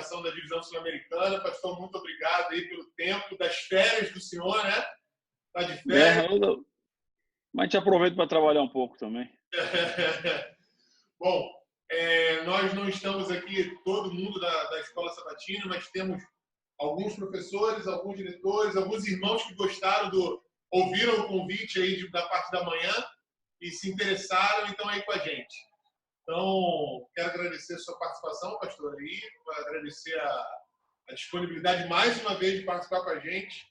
coordenação da divisão sul-americana. Pastor, muito obrigado aí pelo tempo das férias do senhor, né? Está de férias. Mas a gente aproveita para trabalhar um pouco também. Bom, nós não estamos aqui, todo mundo da Escola Sabatina, mas temos alguns professores, alguns diretores, alguns irmãos que ouviram o convite aí da parte da manhã e se interessaram e estão aí com a gente. Então, quero agradecer a sua participação, pastor, e agradecer a disponibilidade mais uma vez de participar com a gente.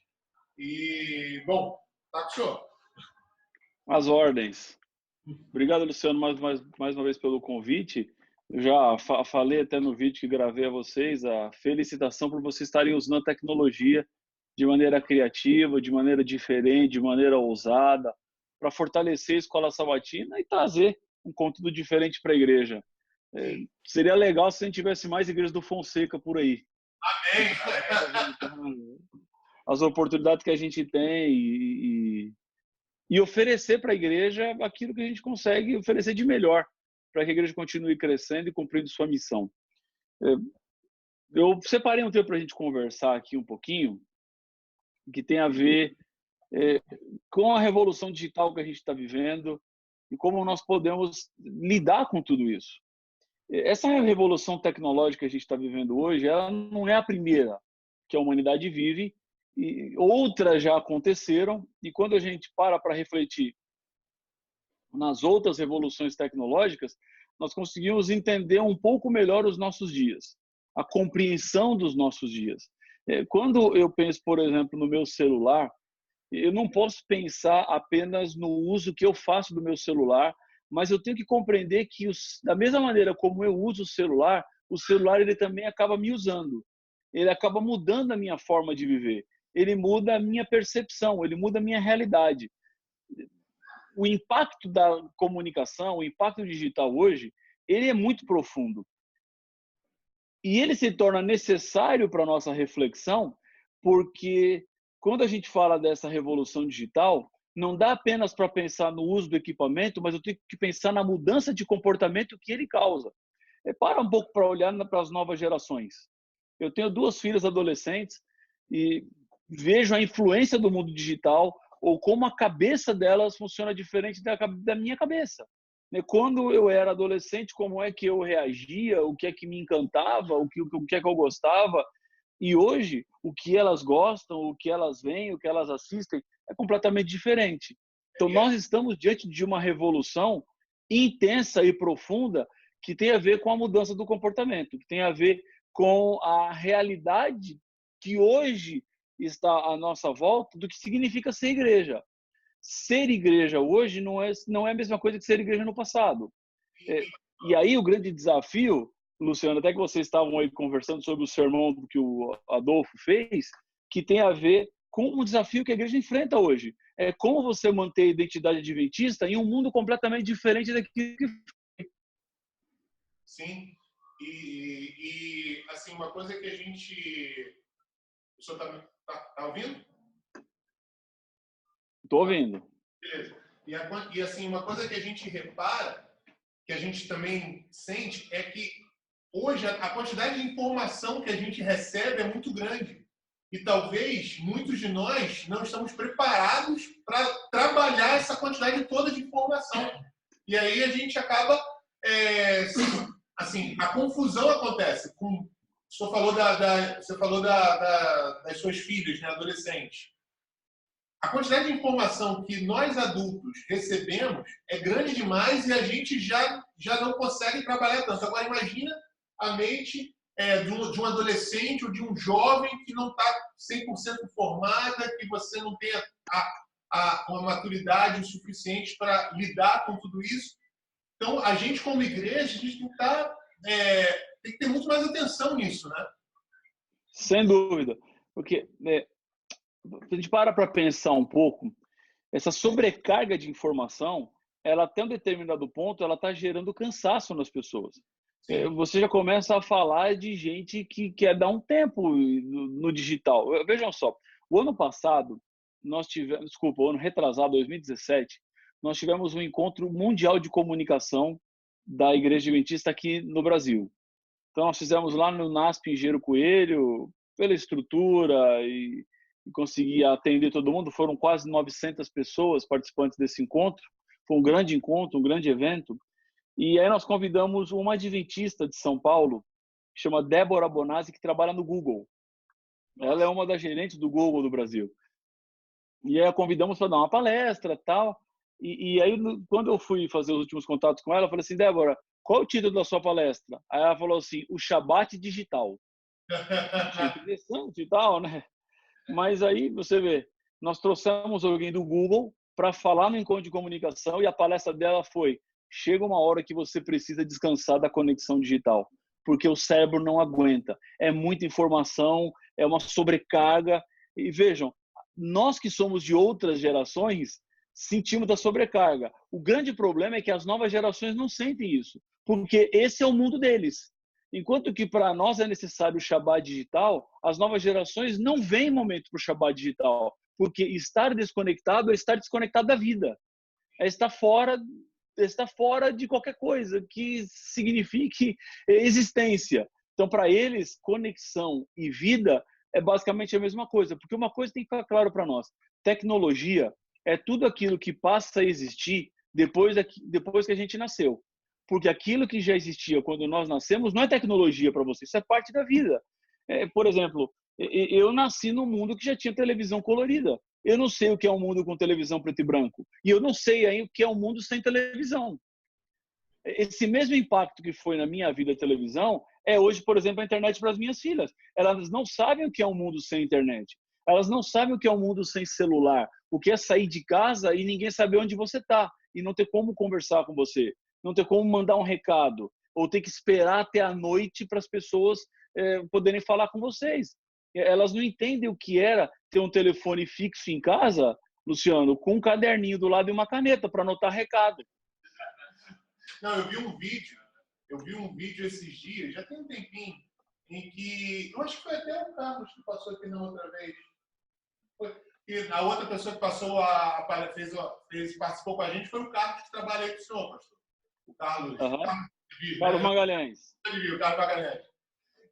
E, bom, tá com o senhor. As ordens. Obrigado, Luciano, mais uma vez pelo convite. Eu já falei até no vídeo que gravei a vocês, a felicitação por vocês estarem usando a tecnologia de maneira criativa, de maneira diferente, de maneira ousada, para fortalecer a Escola Sabatina e trazer um conteúdo diferente para a igreja. Seria legal se a gente tivesse mais igrejas do Fonseca por aí. Amém! As oportunidades que a gente tem e oferecer para a igreja aquilo que a gente consegue oferecer de melhor, para que a igreja continue crescendo e cumprindo sua missão. Eu separei um tempo para a gente conversar aqui um pouquinho, que tem a ver com a revolução digital que a gente está vivendo e como nós podemos lidar com tudo isso. Essa revolução tecnológica que a gente está vivendo hoje, ela não é a primeira que a humanidade vive, e outras já aconteceram, e quando a gente para refletir nas outras revoluções tecnológicas, nós conseguimos entender um pouco melhor os nossos dias, a compreensão dos nossos dias. Quando eu penso, por exemplo, no meu celular, eu não posso pensar apenas no uso que eu faço do meu celular, mas eu tenho que compreender que, da mesma maneira como eu uso o celular ele também acaba me usando. Ele acaba mudando a minha forma de viver. Ele muda a minha percepção, ele muda a minha realidade. O impacto da comunicação, o impacto digital hoje, ele é muito profundo. E ele se torna necessário para a nossa reflexão, porque quando a gente fala dessa revolução digital, não dá apenas para pensar no uso do equipamento, mas eu tenho que pensar na mudança de comportamento que ele causa. Para um pouco para olhar para as novas gerações. Eu tenho 2 filhas adolescentes e vejo a influência do mundo digital ou como a cabeça delas funciona diferente da minha cabeça. Quando eu era adolescente, como é que eu reagia, o que é que me encantava, o que é que eu gostava. E hoje, o que elas gostam, o que elas veem, o que elas assistem, é completamente diferente. Então, nós estamos diante de uma revolução intensa e profunda que tem a ver com a mudança do comportamento, que tem a ver com a realidade que hoje está à nossa volta do que significa ser igreja. Ser igreja hoje não é a mesma coisa que ser igreja no passado. E aí o grande desafio, Luciano, até que vocês estavam aí conversando sobre o sermão que o Adolfo fez, que tem a ver com um desafio que a igreja enfrenta hoje. É como você manter a identidade adventista em um mundo completamente diferente daquilo que foi. Sim. E assim, uma coisa que a gente... O senhor tá ouvindo? Estou ouvindo. Beleza. E assim, uma coisa que a gente repara, que a gente também sente, é que hoje a quantidade de informação que a gente recebe é muito grande. E talvez muitos de nós não estamos preparados para trabalhar essa quantidade toda de informação. E aí a gente acaba... assim, a confusão acontece. Você falou das suas filhas, né, adolescentes. A quantidade de informação que nós adultos recebemos é grande demais e a gente já não consegue trabalhar tanto. Agora, imagina a mente de um adolescente ou de um jovem que não está 100% formada, que você não tem uma maturidade o suficiente para lidar com tudo isso. Então, a gente, como igreja, a gente tem que ter muito mais atenção nisso, né? Sem dúvida. Porque a gente para pensar um pouco, essa sobrecarga de informação, ela até um determinado ponto, ela está gerando cansaço nas pessoas. Você já começa a falar de gente que quer dar um tempo no digital. Vejam só, o ano passado, o ano retrasado, 2017, nós tivemos um encontro mundial de comunicação da Igreja Adventista aqui no Brasil. Então, nós fizemos lá no NASP Engenheiro Coelho, pela estrutura e conseguir atender todo mundo. Foram quase 900 pessoas participantes desse encontro. Foi um grande encontro, um grande evento. E aí nós convidamos uma adventista de São Paulo, que chama Débora Bonazzi, que trabalha no Google. Ela é uma das gerentes do Google do Brasil. E aí a convidamos para dar uma palestra e tal. E aí, quando eu fui fazer os últimos contatos com ela, eu falei assim, Débora, qual é o título da sua palestra? Aí ela falou assim, o Shabat Digital. Interessante e tal, né? Mas aí, você vê, nós trouxemos alguém do Google para falar no encontro de comunicação e a palestra dela foi: chega uma hora que você precisa descansar da conexão digital, porque o cérebro não aguenta. É muita informação, é uma sobrecarga. E vejam, nós que somos de outras gerações sentimos da sobrecarga. O grande problema é que as novas gerações não sentem isso, porque esse é o mundo deles. Enquanto que para nós é necessário o Shabbat digital, as novas gerações não veem momento para o Shabbat digital, porque estar desconectado é estar desconectado da vida, é estar fora de qualquer coisa que signifique existência. Então, para eles, conexão e vida é basicamente a mesma coisa, porque uma coisa tem que ficar claro para nós: tecnologia é tudo aquilo que passa a existir depois que a gente nasceu. Porque aquilo que já existia quando nós nascemos não é tecnologia para você, isso é parte da vida. Por exemplo, eu nasci num mundo que já tinha televisão colorida. Eu não sei o que é um mundo com televisão preto e branco. E eu não sei aí o que é um mundo sem televisão. Esse mesmo impacto que foi na minha vida a televisão é hoje, por exemplo, a internet para as minhas filhas. Elas não sabem o que é um mundo sem internet. Elas não sabem o que é um mundo sem celular. O que é sair de casa e ninguém saber onde você está. E não ter como conversar com você. Não ter como mandar um recado. Ou ter que esperar até a noite para as pessoas poderem falar com vocês. Elas não entendem o que era ter um telefone fixo em casa, Luciano, com um caderninho do lado e uma caneta para anotar recado. Não, eu vi um vídeo esses dias, já tem um tempinho, em que, eu acho que foi até o Carlos que passou aqui na outra vez. E a outra pessoa que passou participou com a gente foi o Carlos, que trabalha aí com o senhor, pastor. O Carlos. Carlos Magalhães. O Carlos Magalhães.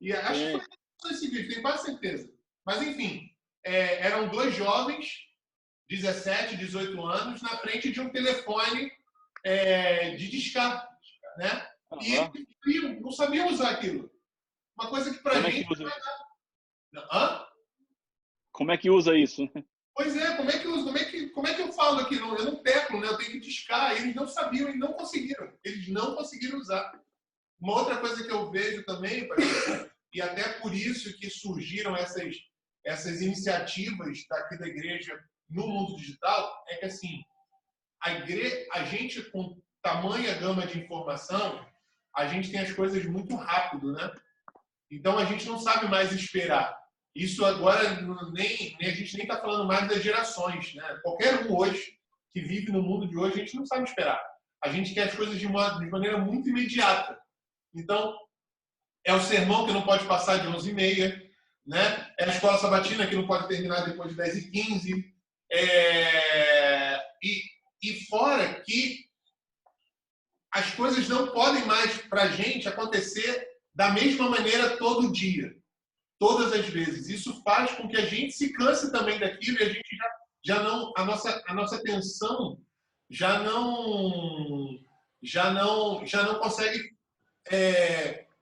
E acho que foi esse vídeo, tenho quase certeza. Mas, enfim, eram dois jovens, 17, 18 anos, na frente de um telefone de discar, né? E eles não sabiam usar aquilo. Uma coisa que pra gente... Como é que usa isso? Pois é, como é que usa? Como é que eu falo aqui? Eu não teclo, né? Eu tenho que discar. Eles não sabiam e não conseguiram. Eles não conseguiram usar. Uma outra coisa que eu vejo também, e até por isso que surgiram essas iniciativas daqui da igreja no mundo digital, é que assim, a gente com tamanha gama de informação, a gente tem as coisas muito rápido, né? Então a gente não sabe mais esperar. Isso agora a gente nem está falando mais das gerações, né? Qualquer um hoje que vive no mundo de hoje, a gente não sabe esperar. A gente quer as coisas de maneira muito imediata. Então, é o sermão que não pode passar de 11h30, né? É a escola sabatina que não pode terminar depois de 10h15. E fora que as coisas não podem mais, para a gente, acontecer da mesma maneira todo dia, todas as vezes. Isso faz com que a gente se canse também daquilo e a gente já não, a nossa atenção já não consegue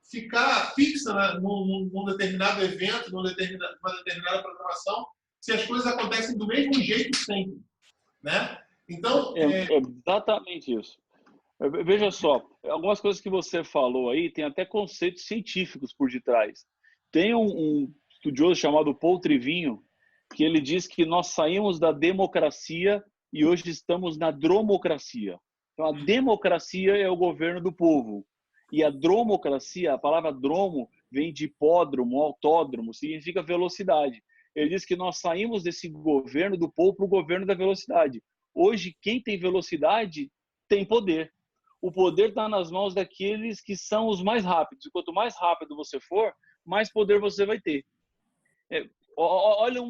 ficar fixa num determinado evento, numa determinada programação, se as coisas acontecem do mesmo jeito sempre, né? Então é exatamente isso. Veja só, algumas coisas que você falou aí tem até conceitos científicos por detrás. Tem um estudioso chamado Paul Trivinho que ele diz que nós saímos da democracia e hoje estamos na dromocracia. Então, a democracia é o governo do povo. E a dromocracia, a palavra dromo, vem de hipódromo, autódromo, significa velocidade. Ele diz que nós saímos desse governo do povo para o governo da velocidade. Hoje, quem tem velocidade tem poder. O poder está nas mãos daqueles que são os mais rápidos. E quanto mais rápido você for, mais poder você vai ter. Olha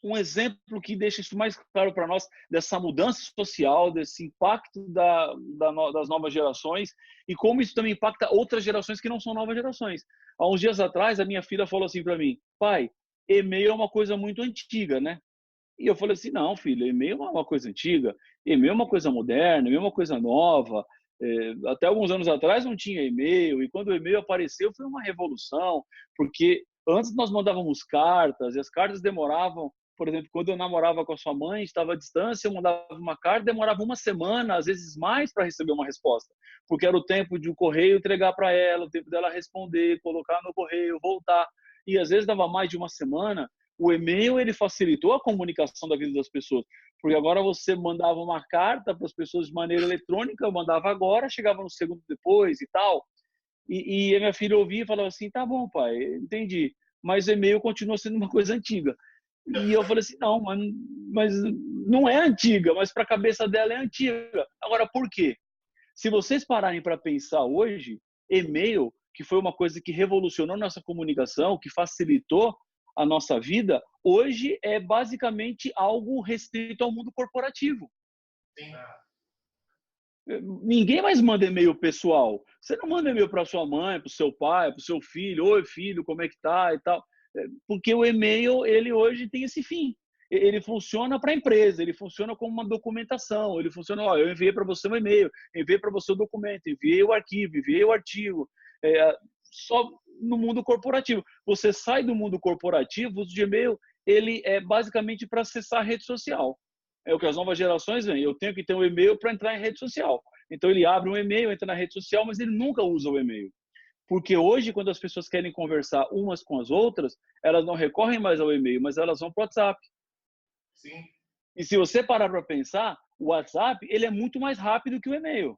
um exemplo que deixa isso mais claro para nós, dessa mudança social, desse impacto das novas gerações e como isso também impacta outras gerações que não são novas gerações. Há uns dias atrás, a minha filha falou assim para mim: pai, e-mail é uma coisa muito antiga, né? E eu falei assim: não, filho, e-mail não é uma coisa antiga, e-mail é uma coisa moderna, e-mail é uma coisa nova. Até alguns anos atrás não tinha e-mail, e quando o e-mail apareceu foi uma revolução, porque antes nós mandávamos cartas, e as cartas demoravam. Por exemplo, quando eu namorava com a sua mãe, estava à distância, eu mandava uma carta, demorava uma semana, às vezes mais, para receber uma resposta, porque era o tempo de o correio entregar para ela, o tempo dela responder, colocar no correio, voltar, e às vezes dava mais de uma semana. O e-mail, ele facilitou a comunicação da vida das pessoas, porque agora você mandava uma carta para as pessoas de maneira eletrônica, eu mandava agora, chegava no segundo depois e tal. E a minha filha ouvia e falava assim: tá bom, pai, entendi, mas o e-mail continua sendo uma coisa antiga. E eu falei assim: não, mas não é antiga, mas para a cabeça dela é antiga. Agora, por quê? Se vocês pararem para pensar hoje, e-mail, que foi uma coisa que revolucionou nossa comunicação, que facilitou a nossa vida, hoje é basicamente algo restrito ao mundo corporativo. Sim. Ninguém mais manda e-mail pessoal. Você não manda e-mail para sua mãe, para o seu pai, para o seu filho: oi, filho, como é que tá e tal. Porque o e-mail, ele hoje tem esse fim. Ele funciona para a empresa, ele funciona como uma documentação, ele funciona: ó, eu enviei para você um e-mail, enviei para você o documento, enviei o arquivo, enviei o artigo. Só no mundo corporativo. Você sai do mundo corporativo, o uso de e-mail, ele é basicamente para acessar a rede social. É o que as novas gerações veem. Eu tenho que ter um e-mail para entrar em rede social. Então ele abre um e-mail, entra na rede social, mas ele nunca usa o e-mail. Porque hoje, quando as pessoas querem conversar umas com as outras, elas não recorrem mais ao e-mail, mas elas vão para o WhatsApp. Sim. E se você parar para pensar, o WhatsApp, ele é muito mais rápido que o e-mail.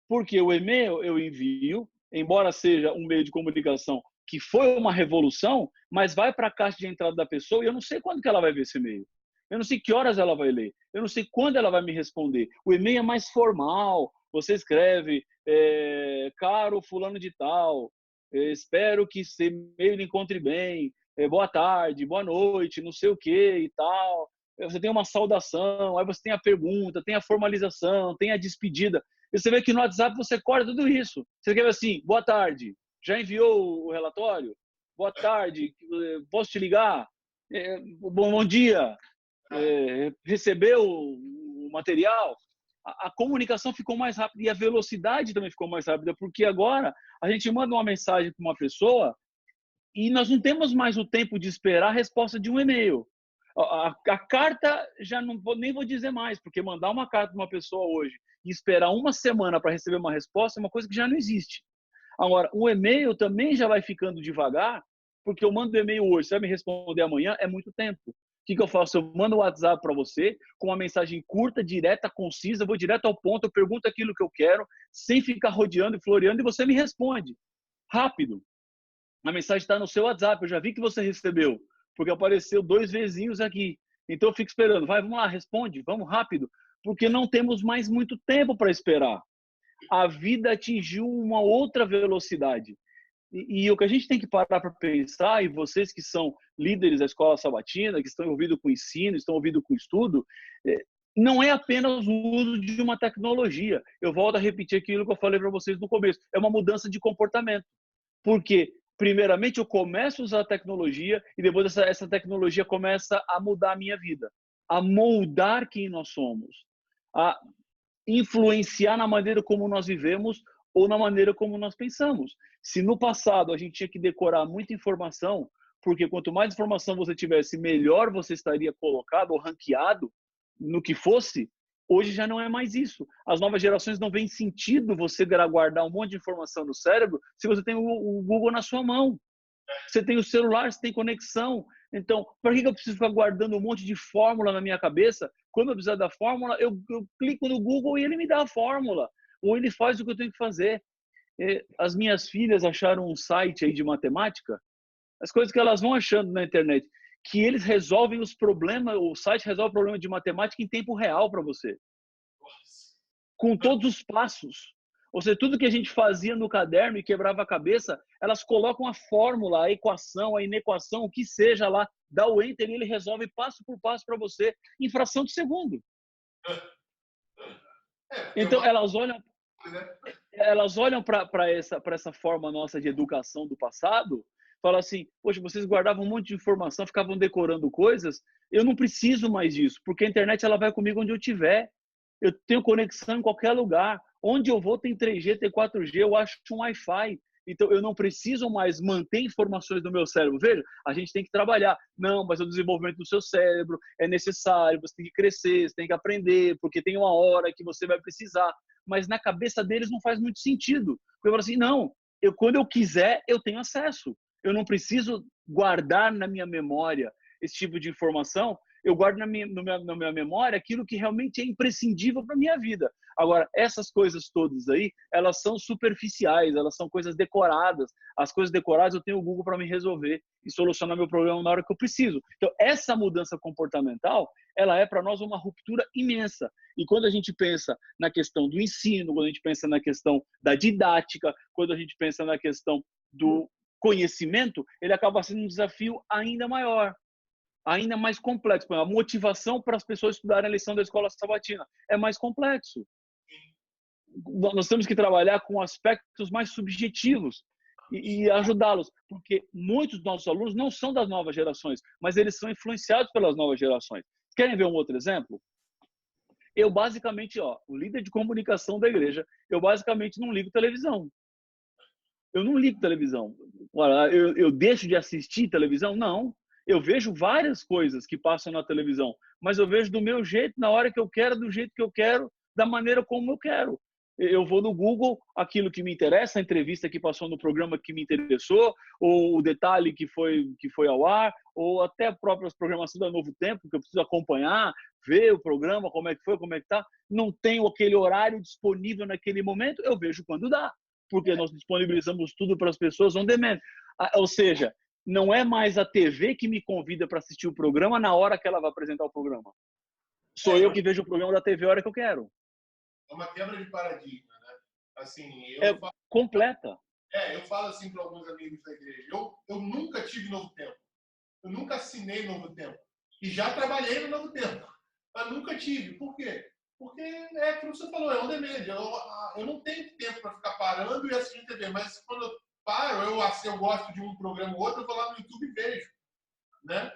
Porque o e-mail eu envio, embora seja um meio de comunicação que foi uma revolução, mas vai para a caixa de entrada da pessoa e eu não sei quando que ela vai ver esse e-mail. Eu não sei que horas ela vai ler. Eu não sei quando ela vai me responder. O e-mail é mais formal. Você escreve: caro fulano de tal, espero que esse e-mail lhe encontre bem, boa tarde, boa noite, não sei o que e tal. Você tem uma saudação, aí você tem a pergunta, tem a formalização, tem a despedida. E você vê que no WhatsApp você corta tudo isso. Você escreve assim: boa tarde, já enviou o relatório? Boa tarde, posso te ligar? Bom dia, recebeu o material? A comunicação ficou mais rápida e a velocidade também ficou mais rápida, porque agora a gente manda uma mensagem para uma pessoa e nós não temos mais o tempo de esperar a resposta de um e-mail. A carta, já não vou, nem vou dizer mais, porque mandar uma carta para uma pessoa hoje e esperar uma semana para receber uma resposta é uma coisa que já não existe. Agora, o e-mail também já vai ficando devagar, porque eu mando e-mail hoje, você vai me responder amanhã, é muito tempo. O que eu faço? Eu mando o WhatsApp para você com uma mensagem curta, direta, concisa, vou direto ao ponto, eu pergunto aquilo que eu quero, sem ficar rodeando e floreando, e você me responde. Rápido. A mensagem está no seu WhatsApp, eu já vi que você recebeu, porque apareceu 2 vezinhos aqui. Então eu fico esperando. Vai, vamos lá, responde, vamos rápido, porque não temos mais muito tempo para esperar. A vida atingiu uma outra velocidade. E o que a gente tem que parar para pensar, e vocês que são líderes da escola sabatina, que estão envolvidos com ensino, estão envolvidos com estudo, não é apenas o uso de uma tecnologia. Eu volto a repetir aquilo que eu falei para vocês no começo. É uma mudança de comportamento. Porque, primeiramente, eu começo a usar a tecnologia e depois essa tecnologia começa a mudar a minha vida, a moldar quem nós somos, a influenciar na maneira como nós vivemos ou na maneira como nós pensamos. Se no passado a gente tinha que decorar muita informação, porque quanto mais informação você tivesse, melhor você estaria colocado ou ranqueado no que fosse, hoje já não é mais isso. As novas gerações não veem sentido você guardar um monte de informação no cérebro se você tem o Google na sua mão. Você tem o celular, você tem conexão. Então, para que eu preciso ficar guardando um monte de fórmula na minha cabeça? Quando eu precisar da fórmula, eu clico no Google e ele me dá a fórmula. Ou ele faz o que eu tenho que fazer. As minhas filhas acharam um site aí de matemática, as coisas que elas vão achando na internet, que eles resolvem os problemas, o site resolve o problema de matemática em tempo real para você. Com todos os passos. Ou seja, tudo que a gente fazia no caderno e quebrava a cabeça, elas colocam a fórmula, a equação, a inequação, o que seja lá, dá o enter e ele resolve passo por passo para você em fração de segundo. Então, elas olham para essa forma nossa de educação do passado, falam assim, poxa, vocês guardavam um monte de informação, ficavam decorando coisas, eu não preciso mais disso, porque a internet ela vai comigo onde eu estiver. Eu tenho conexão em qualquer lugar. Onde eu vou tem 3G, tem 4G, eu acho um Wi-Fi. Então, eu não preciso mais manter informações no meu cérebro. Veja, a gente tem que trabalhar. Não, mas o desenvolvimento do seu cérebro é necessário, você tem que crescer, você tem que aprender, porque tem uma hora que você vai precisar. Mas na cabeça deles não faz muito sentido. Porque eu falo assim, não, quando eu quiser, eu tenho acesso. Eu não preciso guardar na minha memória esse tipo de informação. Eu guardo na minha memória aquilo que realmente é imprescindível para a minha vida. Agora, essas coisas todas aí, elas são superficiais, elas são coisas decoradas. As coisas decoradas eu tenho o Google para me resolver e solucionar meu problema na hora que eu preciso. Então, essa mudança comportamental, ela é para nós uma ruptura imensa. E quando a gente pensa na questão do ensino, quando a gente pensa na questão da didática, quando a gente pensa na questão do conhecimento, ele acaba sendo um desafio ainda maior, ainda mais complexo. A motivação para as pessoas estudarem a lição da escola sabatina é mais complexo. Nós temos que trabalhar com aspectos mais subjetivos e ajudá-los, porque muitos dos nossos alunos não são das novas gerações, mas eles são influenciados pelas novas gerações. Querem ver um outro exemplo? Eu basicamente, o líder de comunicação da igreja, eu basicamente não ligo televisão. Eu não ligo televisão. Eu deixo de assistir televisão? Não. Eu vejo várias coisas que passam na televisão, mas eu vejo do meu jeito, na hora que eu quero, do jeito que eu quero, da maneira como eu quero. Eu vou no Google, aquilo que me interessa, a entrevista que passou no programa que me interessou, ou o detalhe que foi ao ar, ou até a própria programação da Novo Tempo, que eu preciso acompanhar, ver o programa, como é que foi, como é que tá. Não tenho aquele horário disponível naquele momento, eu vejo quando dá, porque nós disponibilizamos tudo para as pessoas on demand. Ou seja, não é mais a TV que me convida para assistir o programa na hora que ela vai apresentar o programa. Sou eu que vejo o programa da TV a hora que eu quero. É uma quebra de paradigma, né? Assim, completa. Eu falo assim para alguns amigos da igreja. Eu nunca tive Novo Tempo. Eu nunca assinei Novo Tempo. E já trabalhei no Novo Tempo. Mas nunca tive. Por quê? Porque é como você falou, é on demand. Eu não tenho tempo para ficar parando e assistindo TV. Mas quando eu paro, eu gosto de um programa ou outro, eu vou lá no YouTube e vejo. Né?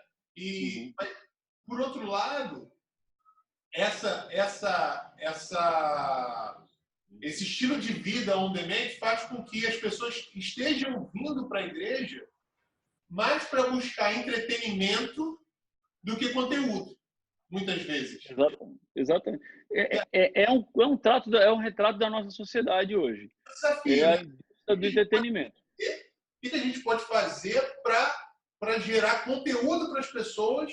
Mas, por outro lado, esse estilo de vida on demand faz com que as pessoas estejam vindo para a igreja mais para buscar entretenimento do que conteúdo, muitas vezes. Exatamente. É um retrato da nossa sociedade hoje. Desafio, é a indústria do entretenimento. O que a gente pode fazer para gerar conteúdo para as pessoas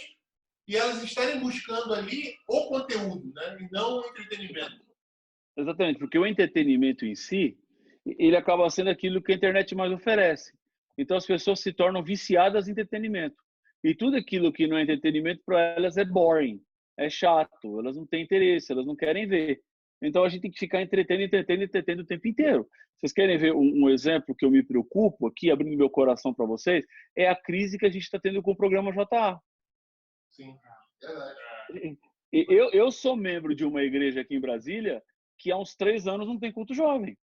e elas estarem buscando ali o conteúdo, né? E não o entretenimento. Exatamente, porque o entretenimento em si, ele acaba sendo aquilo que a internet mais oferece. Então as pessoas se tornam viciadas em entretenimento. E tudo aquilo que não é entretenimento para elas é boring, é chato, elas não têm interesse, elas não querem ver. Então a gente tem que ficar entretendo o tempo inteiro. Vocês querem ver um exemplo que eu me preocupo aqui, abrindo meu coração para vocês? É a crise que a gente está tendo com o programa JA. Sim, verdade. Eu sou membro de uma igreja aqui em Brasília que há uns 3 anos não tem culto jovem.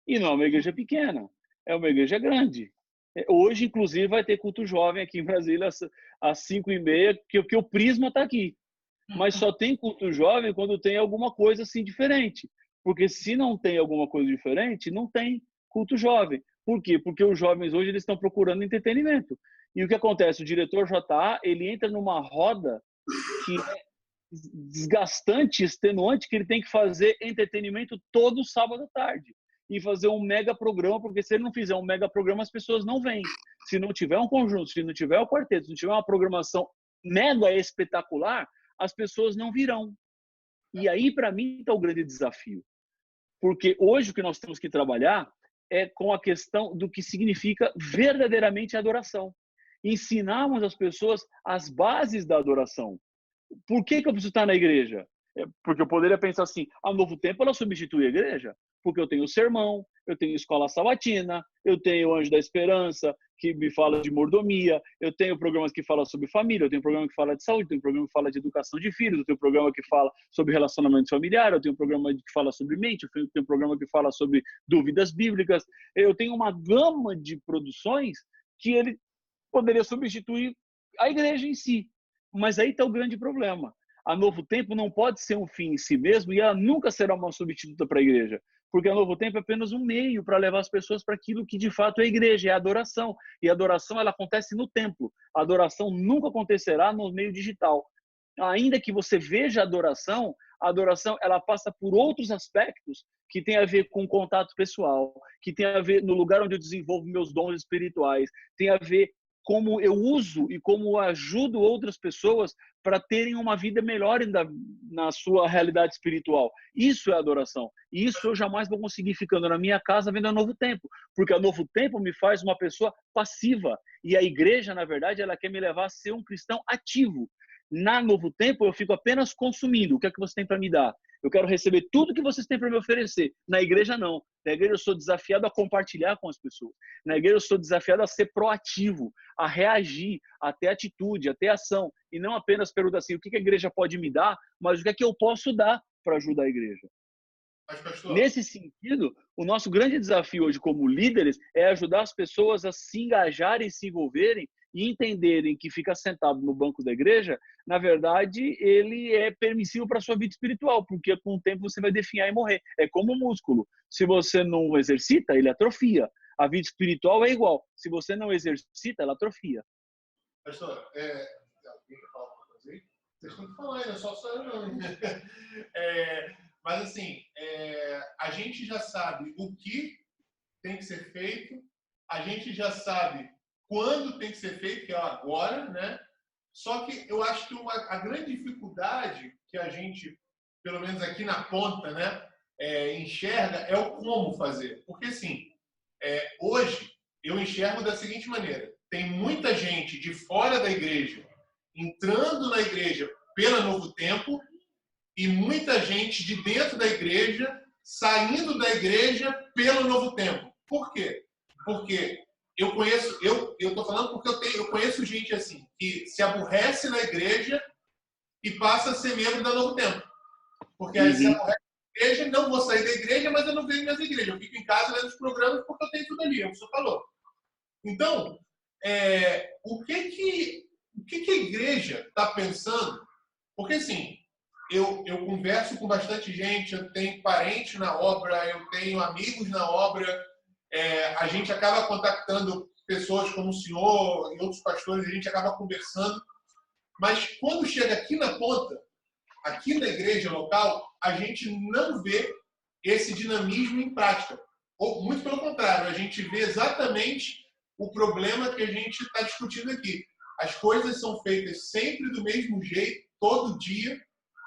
E não é uma igreja pequena, é uma igreja grande. Hoje, inclusive, vai ter culto jovem aqui em Brasília às 5h30, que o Prisma está aqui. Mas só tem culto jovem quando tem alguma coisa assim diferente. Porque se não tem alguma coisa diferente, não tem culto jovem. Por quê? Porque os jovens hoje eles estão procurando entretenimento. E o que acontece? O diretor JA, ele entra numa roda que é desgastante, extenuante, que ele tem que fazer entretenimento todo sábado à tarde. E fazer um mega programa, porque se ele não fizer um mega programa, as pessoas não vêm. Se não tiver um conjunto, se não tiver o quarteto, se não tiver uma programação mega espetacular, as pessoas não virão. E aí, para mim, está o grande desafio. Porque hoje o que nós temos que trabalhar é com a questão do que significa verdadeiramente a adoração. Ensinarmos as pessoas as bases da adoração. Por que eu preciso estar na igreja? Porque eu poderia pensar assim, a Novo Tempo ela substitui a igreja? porque eu tenho sermão, eu tenho escola sabatina, eu tenho Anjo da Esperança, que me fala de mordomia, eu tenho programas que falam sobre família, eu tenho programa que fala de saúde, eu tenho programa que fala de educação de filhos, eu tenho programa que fala sobre relacionamento familiar, eu tenho programa que fala sobre mente, eu tenho programa que fala sobre dúvidas bíblicas. Eu tenho uma gama de produções que ele poderia substituir a igreja em si. Mas aí está o grande problema. A Novo Tempo não pode ser um fim em si mesmo e ela nunca será uma substituta para a igreja, porque a Novo Tempo é apenas um meio para levar as pessoas para aquilo que de fato é a igreja, é a adoração. E a adoração ela acontece no templo. A adoração nunca acontecerá no meio digital. Ainda que você veja a adoração ela passa por outros aspectos que tem a ver com contato pessoal, que tem a ver no lugar onde eu desenvolvo meus dons espirituais, tem a ver como eu uso e como ajudo outras pessoas para terem uma vida melhor na sua realidade espiritual. Isso é adoração. E isso eu jamais vou conseguir ficando na minha casa vendo a Novo Tempo, porque a Novo Tempo me faz uma pessoa passiva. E a igreja, na verdade, ela quer me levar a ser um cristão ativo. Na Novo Tempo, eu fico apenas consumindo. O que é que você tem para me dar? Eu quero receber tudo que vocês têm para me oferecer. Na igreja, não. Na igreja, eu sou desafiado a compartilhar com as pessoas. Na igreja, eu sou desafiado a ser proativo, a reagir, a ter atitude, a ter ação. E não apenas perguntar assim, o que a igreja pode me dar, mas o que é que eu posso dar para ajudar a igreja. Nesse sentido, o nosso grande desafio hoje como líderes é ajudar as pessoas a se engajarem, se envolverem e entenderem que ficar sentado no banco da igreja, na verdade, ele é permissivo para a sua vida espiritual, porque com o tempo você vai definhar e morrer. É como um músculo. Se você não exercita, ele atrofia. A vida espiritual é igual. Se você não exercita, ela atrofia. Pastor, alguém quer falar alguma coisa aí? Vocês têm que falar, não é só eu não. Mas assim, a gente já sabe o que tem que ser feito, a gente já sabe quando tem que ser feito, que é agora, né? Só que eu acho que a grande dificuldade que a gente, pelo menos aqui na ponta, né, enxerga é o como fazer. Porque, assim, hoje eu enxergo da seguinte maneira: tem muita gente de fora da igreja entrando na igreja pela Novo Tempo e muita gente de dentro da igreja saindo da igreja pelo Novo Tempo. Por quê? Porque eu conheço, eu estou falando porque eu conheço gente assim, que se aborrece na igreja e passa a ser membro da Novo Tempo. Porque aí se aborrece na igreja, não vou sair da igreja, mas eu não venho nas igrejas. Eu fico em casa vendo os programas porque eu tenho tudo ali, é o que o senhor falou. Então, o que a igreja está pensando? Porque, assim, eu converso com bastante gente, eu tenho parentes na obra, eu tenho amigos na obra, a gente acaba contactando pessoas como o senhor e outros pastores, a gente acaba conversando, mas quando chega aqui na ponta, aqui na igreja local, a gente não vê esse dinamismo em prática. Ou, muito pelo contrário, a gente vê exatamente o problema que a gente está discutindo aqui. As coisas são feitas sempre do mesmo jeito, todo dia,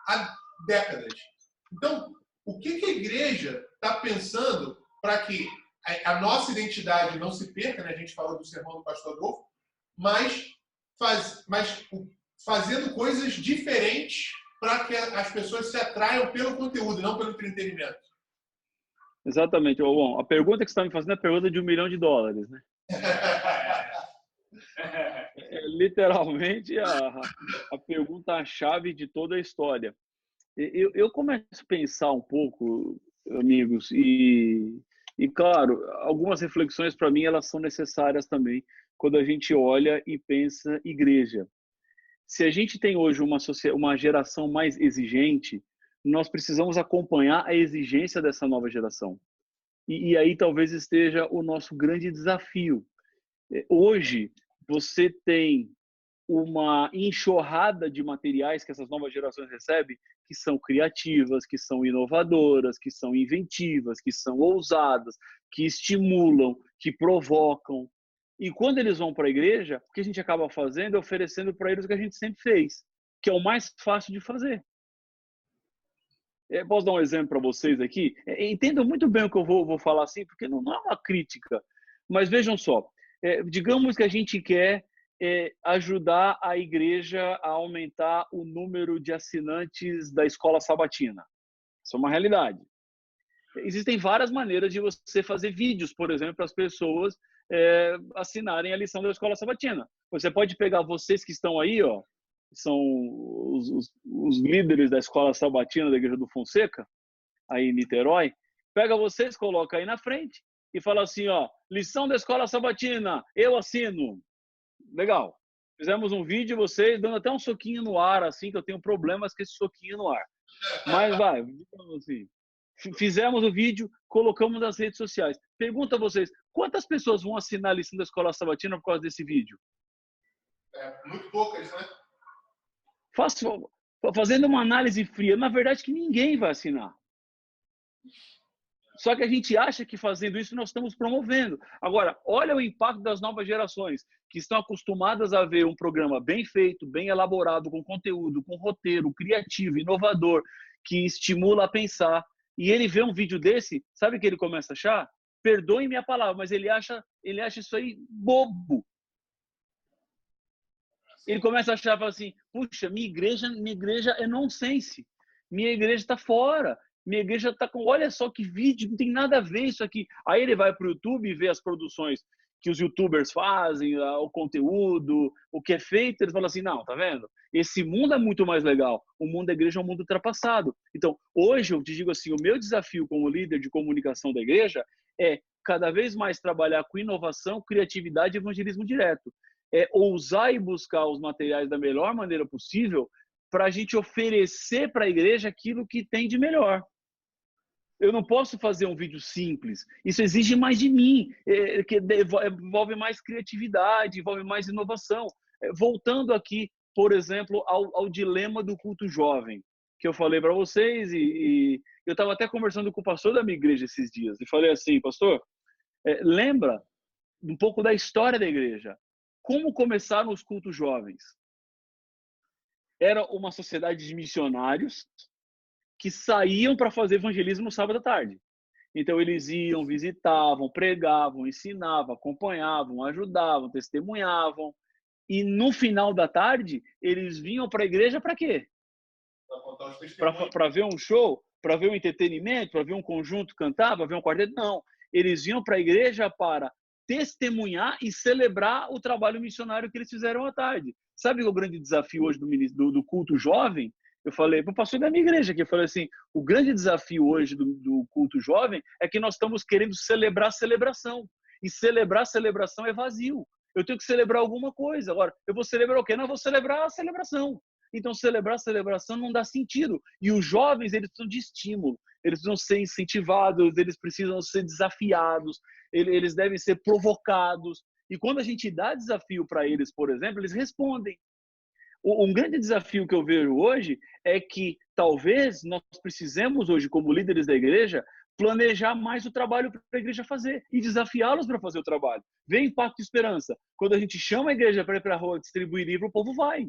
há décadas. Então, o que a igreja está pensando para que a nossa identidade não se perca, né? A gente falou do sermão do pastor Adolfo, mas fazendo coisas diferentes para que as pessoas se atraiam pelo conteúdo, não pelo entretenimento. Exatamente. Bom, a pergunta que você está me fazendo é a pergunta de $1 milhão, né? Literalmente a pergunta-chave de toda a história. Eu começo a pensar um pouco, amigos, e claro, algumas reflexões para mim elas são necessárias também quando a gente olha e pensa igreja. Se a gente tem hoje uma geração mais exigente, nós precisamos acompanhar a exigência dessa nova geração. E aí talvez esteja o nosso grande desafio. Hoje, você tem uma enxurrada de materiais que essas novas gerações recebem, que são criativas, que são inovadoras, que são inventivas, que são ousadas, que estimulam, que provocam. E quando eles vão para a igreja, o que a gente acaba fazendo é oferecendo para eles o que a gente sempre fez, que é o mais fácil de fazer. Posso dar um exemplo para vocês aqui? Entendam muito bem o que eu vou falar assim, porque não é uma crítica. Mas vejam só, digamos que a gente quer ajudar a igreja a aumentar o número de assinantes da escola sabatina. Isso é uma realidade. Existem várias maneiras de você fazer vídeos, por exemplo, para as pessoas assinarem a lição da Escola Sabatina. Você pode pegar vocês que estão aí, ó, são os líderes da Escola Sabatina da Igreja do Fonseca, aí em Niterói, pega vocês, coloca aí na frente e fala assim, ó, lição da Escola Sabatina, eu assino. Legal. Fizemos um vídeo, vocês dando até um soquinho no ar, assim, que eu tenho problemas com esse soquinho no ar. Mas vai, assim, fizemos o vídeo, colocamos nas redes sociais. Pergunto a vocês, quantas pessoas vão assinar a lição da Escola Sabatina por causa desse vídeo? Muito poucas, né? Fazendo uma análise fria, na verdade que ninguém vai assinar. Só que a gente acha que fazendo isso nós estamos promovendo. Agora, olha o impacto das novas gerações, que estão acostumadas a ver um programa bem feito, bem elaborado, com conteúdo, com roteiro, criativo, inovador, que estimula a pensar. E ele vê um vídeo desse, sabe o que ele começa a achar? Perdoe minha palavra, mas ele acha isso aí bobo. Ele começa a achar, fala assim, puxa, minha igreja é nonsense. Minha igreja está fora. Minha igreja está com, olha só que vídeo, não tem nada a ver isso aqui. Aí ele vai para o YouTube e vê as produções que os youtubers fazem, o conteúdo, o que é feito, eles falam assim, não, tá vendo? Esse mundo é muito mais legal. O mundo da igreja é um mundo ultrapassado. Então, hoje eu te digo assim, o meu desafio como líder de comunicação da igreja é cada vez mais trabalhar com inovação, criatividade e evangelismo direto. É ousar e buscar os materiais da melhor maneira possível para a gente oferecer para a igreja aquilo que tem de melhor. Eu não posso fazer um vídeo simples. Isso exige mais de mim, que envolve mais criatividade, envolve mais inovação. Voltando aqui, por exemplo, ao dilema do culto jovem, que eu falei para vocês, e eu estava até conversando com o pastor da minha igreja esses dias, e falei assim, pastor, lembra um pouco da história da igreja. Como começaram os cultos jovens? Era uma sociedade de missionários que saíam para fazer evangelismo no sábado à tarde. Então, eles iam, visitavam, pregavam, ensinavam, acompanhavam, ajudavam, testemunhavam. E no final da tarde, eles vinham para a igreja para quê? Para ver um show? Para ver um entretenimento? Para ver um conjunto cantar? Para ver um quarteto? Não. Eles vinham para a igreja para testemunhar e celebrar o trabalho missionário que eles fizeram à tarde. Sabe o grande desafio hoje do culto jovem? Eu falei para o pastor da minha igreja, que eu falei assim, o grande desafio hoje do culto jovem é que nós estamos querendo celebrar a celebração. E celebrar a celebração é vazio. Eu tenho que celebrar alguma coisa. Agora, eu vou celebrar o quê? Não, eu vou celebrar a celebração. Então, celebrar a celebração não dá sentido. E os jovens, eles precisam de estímulo. Eles precisam ser incentivados, eles precisam ser desafiados, eles devem ser provocados. E quando a gente dá desafio para eles, por exemplo, eles respondem. Um grande desafio que eu vejo hoje é que talvez nós precisemos hoje, como líderes da igreja, planejar mais o trabalho para a igreja fazer e desafiá-los para fazer o trabalho. Vê Impacto e Esperança. Quando a gente chama a igreja para ir para a rua distribuir livro, o povo vai.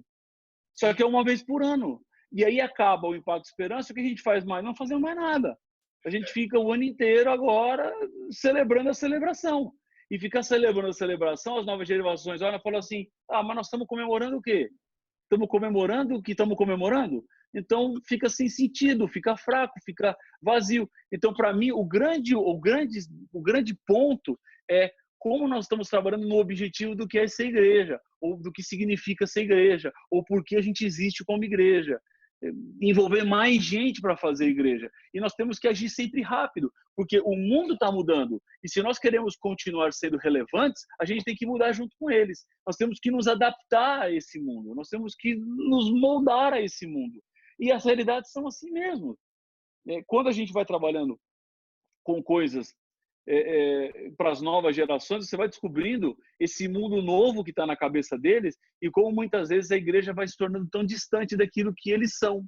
Só que é uma vez por ano. E aí acaba o Impacto e Esperança, o que a gente faz mais? Não fazemos mais nada. A gente fica o ano inteiro agora celebrando a celebração. E fica celebrando a celebração, as novas gerações olham e falam assim, mas nós estamos comemorando o quê? Estamos comemorando o que estamos comemorando? Então, fica sem sentido, fica fraco, fica vazio. Então, para mim, o grande ponto é como nós estamos trabalhando no objetivo do que é ser igreja, ou do que significa ser igreja, ou por que a gente existe como igreja. Envolver mais gente para fazer igreja. E nós temos que agir sempre rápido, porque o mundo está mudando. E se nós queremos continuar sendo relevantes, a gente tem que mudar junto com eles. Nós temos que nos adaptar a esse mundo. Nós temos que nos moldar a esse mundo. E as realidades são assim mesmo. Quando a gente vai trabalhando com coisas para as novas gerações, você vai descobrindo esse mundo novo que está na cabeça deles e como muitas vezes a igreja vai se tornando tão distante daquilo que eles são.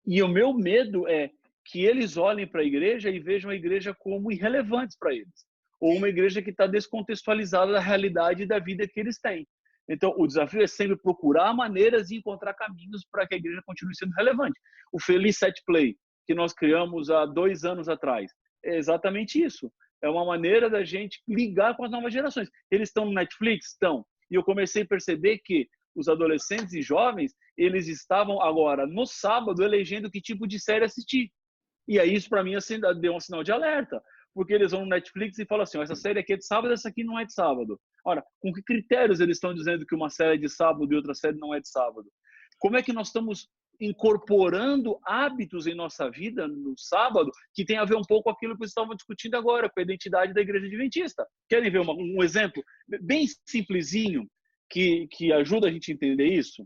E o meu medo é que eles olhem para a igreja e vejam a igreja como irrelevante para eles, ou uma igreja que está descontextualizada da realidade e da vida que eles têm. Então, o desafio é sempre procurar maneiras e encontrar caminhos para que a igreja continue sendo relevante. O Feliz Set Play, que nós criamos há 2 anos atrás, é exatamente isso. É uma maneira da gente ligar com as novas gerações. Eles estão no Netflix? Estão. E eu comecei a perceber que os adolescentes e jovens, eles estavam agora, no sábado, elegendo que tipo de série assistir. E aí isso para mim assim, deu um sinal de alerta, porque eles vão no Netflix e falam assim, essa série aqui é de sábado, essa aqui não é de sábado. Ora, com que critérios eles estão dizendo que uma série é de sábado e outra série não é de sábado? Como é que nós estamos incorporando hábitos em nossa vida no sábado que tem a ver um pouco com aquilo que vocês estavam discutindo agora, com a identidade da Igreja Adventista? Querem ver um exemplo bem simplesinho que ajuda a gente a entender isso?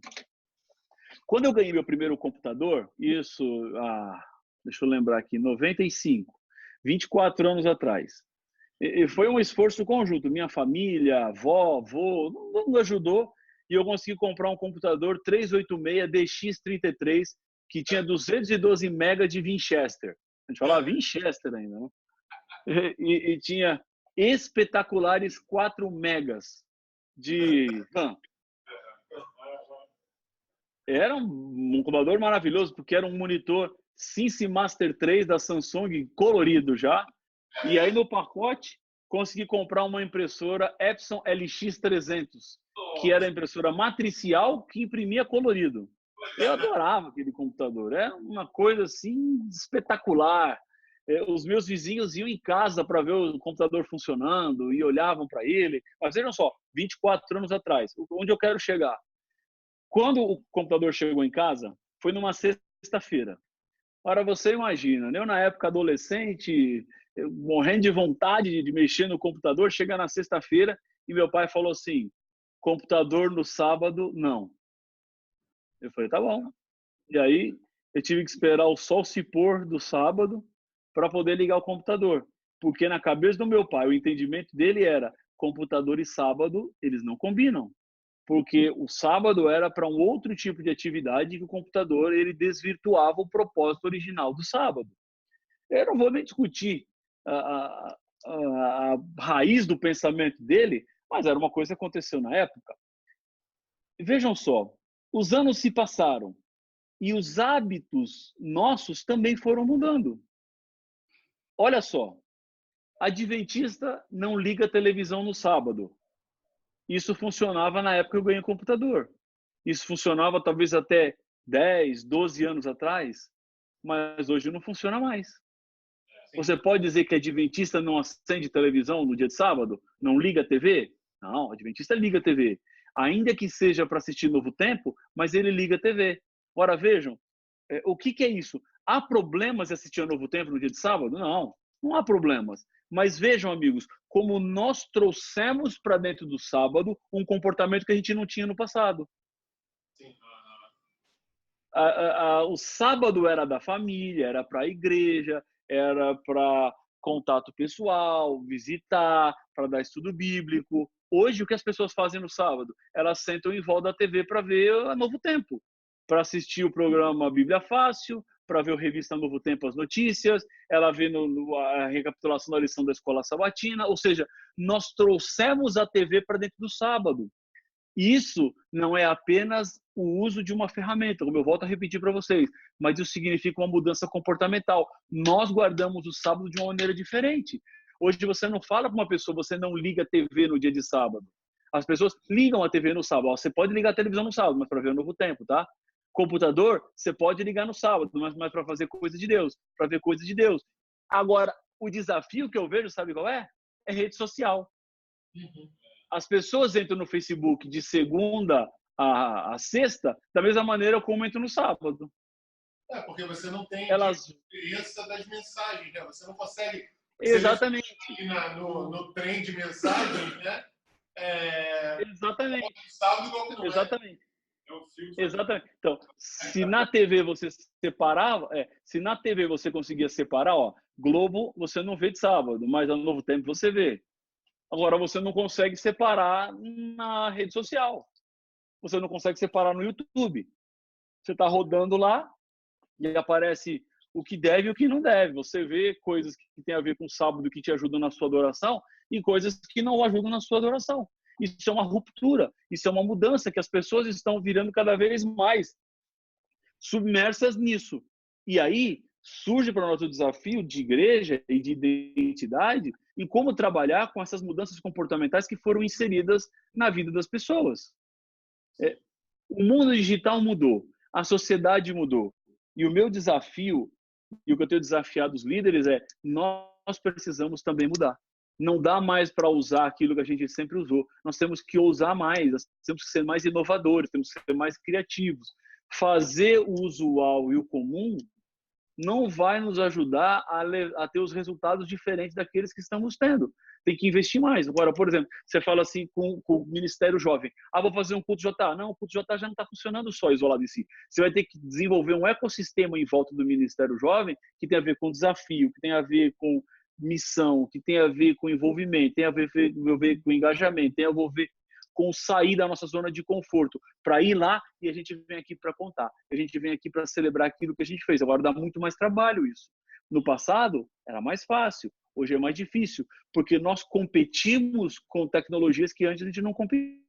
Quando eu ganhei meu primeiro computador, isso, deixa eu lembrar aqui, 95, 24 anos atrás, e foi um esforço conjunto. Minha família, avó, avô, não ajudou, e eu consegui comprar um computador 386 DX33, que tinha 212 MB de Winchester. A gente falava Winchester ainda, né? E tinha espetaculares 4 megas de RAM. Era um computador maravilhoso, porque era um monitor Cincy Master 3 da Samsung, colorido já. E aí no pacote, consegui comprar uma impressora Epson LX300, que era a impressora matricial que imprimia colorido. Eu adorava aquele computador, era uma coisa assim espetacular. Os meus vizinhos iam em casa para ver o computador funcionando e olhavam para ele. Mas vejam só, 24 anos atrás, onde eu quero chegar? Quando o computador chegou em casa, foi numa sexta-feira. Ora, você imagina, eu na época adolescente, morrendo de vontade de mexer no computador, chega na sexta-feira e meu pai falou assim, computador no sábado, não. Eu falei, tá bom. E aí eu tive que esperar o sol se pôr do sábado para poder ligar o computador. Porque na cabeça do meu pai, o entendimento dele era computador e sábado, eles não combinam. Porque o sábado era para um outro tipo de atividade que o computador ele desvirtuava o propósito original do sábado. Eu não vou nem discutir a raiz do pensamento dele, mas era uma coisa que aconteceu na época. Vejam só, os anos se passaram e os hábitos nossos também foram mudando. Olha só, adventista não liga a televisão no sábado. Isso funcionava na época que eu ganhei o computador. Isso funcionava talvez até 10, 12 anos atrás, mas hoje não funciona mais. Sim. Você pode dizer que adventista não acende televisão no dia de sábado? Não liga a TV? Não, adventista liga a TV. Ainda que seja para assistir Novo Tempo, mas ele liga a TV. Ora, vejam, o que é isso? Há problemas de assistir a Novo Tempo no dia de sábado? Não, não há problemas. Mas vejam, amigos, como nós trouxemos para dentro do sábado um comportamento que a gente não tinha no passado. Sim. O sábado era da família, era para a igreja, era para contato pessoal, visitar, para dar estudo bíblico. Hoje, o que as pessoas fazem no sábado? Elas sentam em volta da TV para ver a Novo Tempo, para assistir o programa Bíblia Fácil, para ver o Revista Novo Tempo, as notícias, ela vê a recapitulação da lição da escola sabatina, ou seja, nós trouxemos a TV para dentro do sábado. Isso não é apenas o uso de uma ferramenta, como eu volto a repetir para vocês, mas isso significa uma mudança comportamental. Nós guardamos o sábado de uma maneira diferente. Hoje você não fala para uma pessoa, você não liga a TV no dia de sábado. As pessoas ligam a TV no sábado. Você pode ligar a televisão no sábado, mas para ver o Novo Tempo, tá? Computador, você pode ligar no sábado, mas para fazer coisa de Deus, para ver coisa de Deus. Agora, o desafio que eu vejo, sabe qual é? É rede social. Uhum. As pessoas entram no Facebook de segunda a sexta da mesma maneira como entram no sábado. Porque você não tem diferença das mensagens, né? Você não consegue... Exatamente. No trem de mensagens, né? Exatamente. Sábado igual que não exatamente. Exatamente. Então, se na TV você separava, se na TV você conseguia separar, Globo você não vê de sábado, mas ao Novo Tempo você vê. Agora você não consegue separar na rede social. Você não consegue separar no YouTube. Você está rodando lá e aparece o que deve e o que não deve. Você vê coisas que tem a ver com o sábado que te ajudam na sua adoração e coisas que não ajudam na sua adoração. Isso é uma ruptura, isso é uma mudança que as pessoas estão virando cada vez mais submersas nisso. E aí surge para nós o desafio de igreja e de identidade em como trabalhar com essas mudanças comportamentais que foram inseridas na vida das pessoas. O mundo digital mudou, a sociedade mudou. E o meu desafio E o que eu tenho desafiado os líderes é, nós precisamos também mudar. Não dá mais para usar aquilo que a gente sempre usou. Nós temos que ousar mais, nós temos que ser mais inovadores, temos que ser mais criativos. Fazer o usual e o comum não vai nos ajudar a ter os resultados diferentes daqueles que estamos tendo. Tem que investir mais. Agora, por exemplo, você fala assim com o Ministério Jovem. Ah, vou fazer um culto J. Não, o culto J já não está funcionando só isolado em si. Você vai ter que desenvolver um ecossistema em volta do Ministério Jovem que tem a ver com desafio, que tem a ver com missão, que tem a ver com envolvimento, tem a ver com engajamento, tem a ver com sair da nossa zona de conforto, para ir lá e a gente vem aqui para contar. A gente vem aqui para celebrar aquilo que a gente fez. Agora dá muito mais trabalho isso. No passado, era mais fácil. Hoje é mais difícil, porque nós competimos com tecnologias que antes a gente não competia.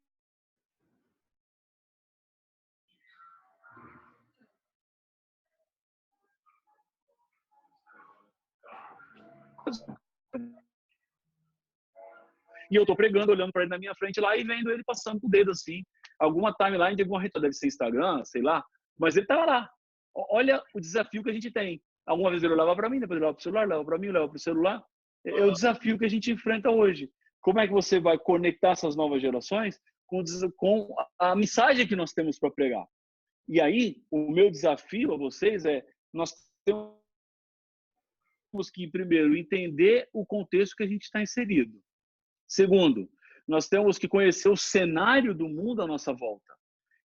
E eu estou pregando, olhando para ele na minha frente lá e vendo ele passando com o dedo assim. Alguma timeline de alguma rede, deve ser Instagram, sei lá. Mas ele estava lá. Olha o desafio que a gente tem. Alguma vez ele olhava para mim, depois ele olhava para o celular, olhava para mim, olhava para o celular. É o desafio que a gente enfrenta hoje. Como é que você vai conectar essas novas gerações com a mensagem que nós temos para pregar? E aí, o meu desafio a vocês é, nós temos que, primeiro, entender o contexto que a gente está inserido. Segundo, nós temos que conhecer o cenário do mundo à nossa volta.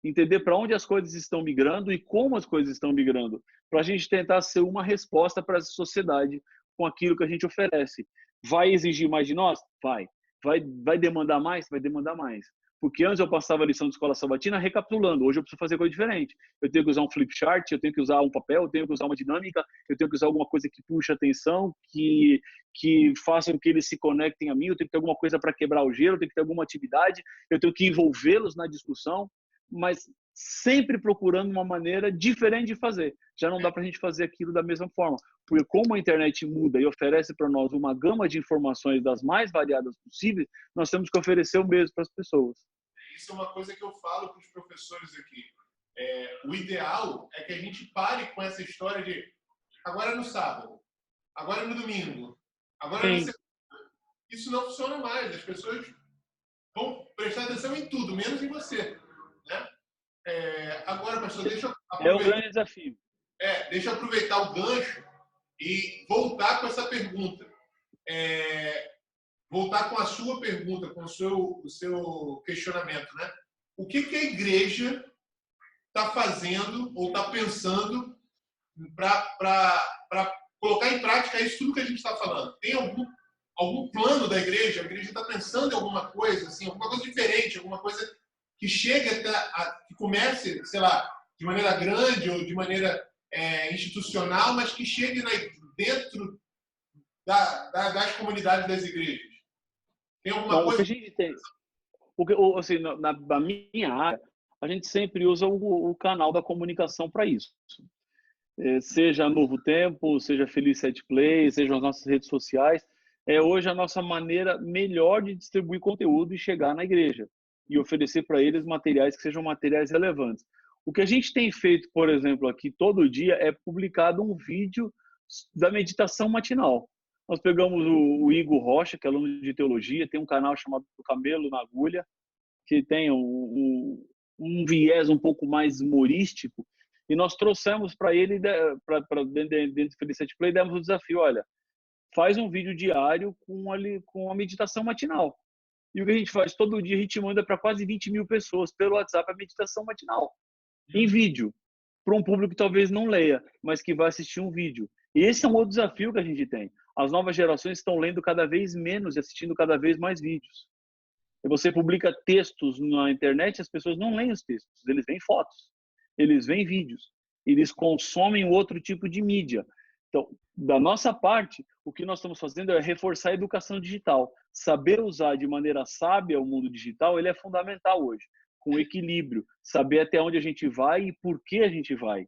Entender para onde as coisas estão migrando e como as coisas estão migrando, para a gente tentar ser uma resposta para a sociedade com aquilo que a gente oferece. Vai exigir mais de nós? Vai. Vai demandar mais? Vai demandar mais. Porque antes eu passava a lição de escola sabatina recapitulando. Hoje eu preciso fazer coisa diferente. Eu tenho que usar um flip chart, eu tenho que usar um papel, eu tenho que usar uma dinâmica, eu tenho que usar alguma coisa que puxe atenção, que faça com que eles se conectem a mim, eu tenho que ter alguma coisa para quebrar o gelo, eu tenho que ter alguma atividade, eu tenho que envolvê-los na discussão, mas sempre procurando uma maneira diferente de fazer. Já não dá para a gente fazer aquilo da mesma forma, porque como a internet muda e oferece para nós uma gama de informações das mais variadas possíveis, nós temos que oferecer o mesmo para as pessoas. Isso é uma coisa que eu falo para os professores aqui. O ideal é que a gente pare com essa história de agora é no sábado, agora é no domingo, agora é no segunda. Isso não funciona mais. As pessoas vão prestar atenção em tudo, menos em você. Né? Agora, pastor, deixa eu aproveitar. É um grande desafio. Deixa eu aproveitar o gancho e voltar com essa pergunta. Voltar com a sua pergunta, com o seu questionamento. Né? O que a igreja está fazendo ou está pensando para colocar em prática isso tudo que a gente está falando? Tem algum plano da igreja? A igreja está pensando em alguma coisa, assim, alguma coisa diferente, alguma coisa que chegue que comece, sei lá, de maneira grande ou de maneira institucional, mas que chegue dentro das comunidades das igrejas? Tem alguma coisa? O que a gente tem, assim, na minha área, a gente sempre usa o canal da comunicação para isso. Seja Novo Tempo, seja Feliz Set Play, seja as nossas redes sociais, é hoje a nossa maneira melhor de distribuir conteúdo e chegar na igreja e oferecer para eles materiais que sejam materiais relevantes. O que a gente tem feito, por exemplo, aqui todo dia é publicado um vídeo da meditação matinal. Nós pegamos o Igor Rocha, que é aluno de teologia, tem um canal chamado Camelo na Agulha, que tem um viés um pouco mais humorístico, e nós trouxemos para ele, para dentro do Felicity Play, demos o desafio, olha, faz um vídeo diário com a meditação matinal. E o que a gente faz? Todo dia a gente manda para quase 20 mil pessoas pelo WhatsApp a meditação matinal, em vídeo, para um público que talvez não leia, mas que vai assistir um vídeo. E esse é um outro desafio que a gente tem. As novas gerações estão lendo cada vez menos e assistindo cada vez mais vídeos. E você publica textos na internet e as pessoas não leem os textos, eles veem fotos, eles veem vídeos, eles consomem outro tipo de mídia. Então, da nossa parte, o que nós estamos fazendo é reforçar a educação digital. Saber usar de maneira sábia o mundo digital, ele é fundamental hoje, com equilíbrio, saber até onde a gente vai e por que a gente vai.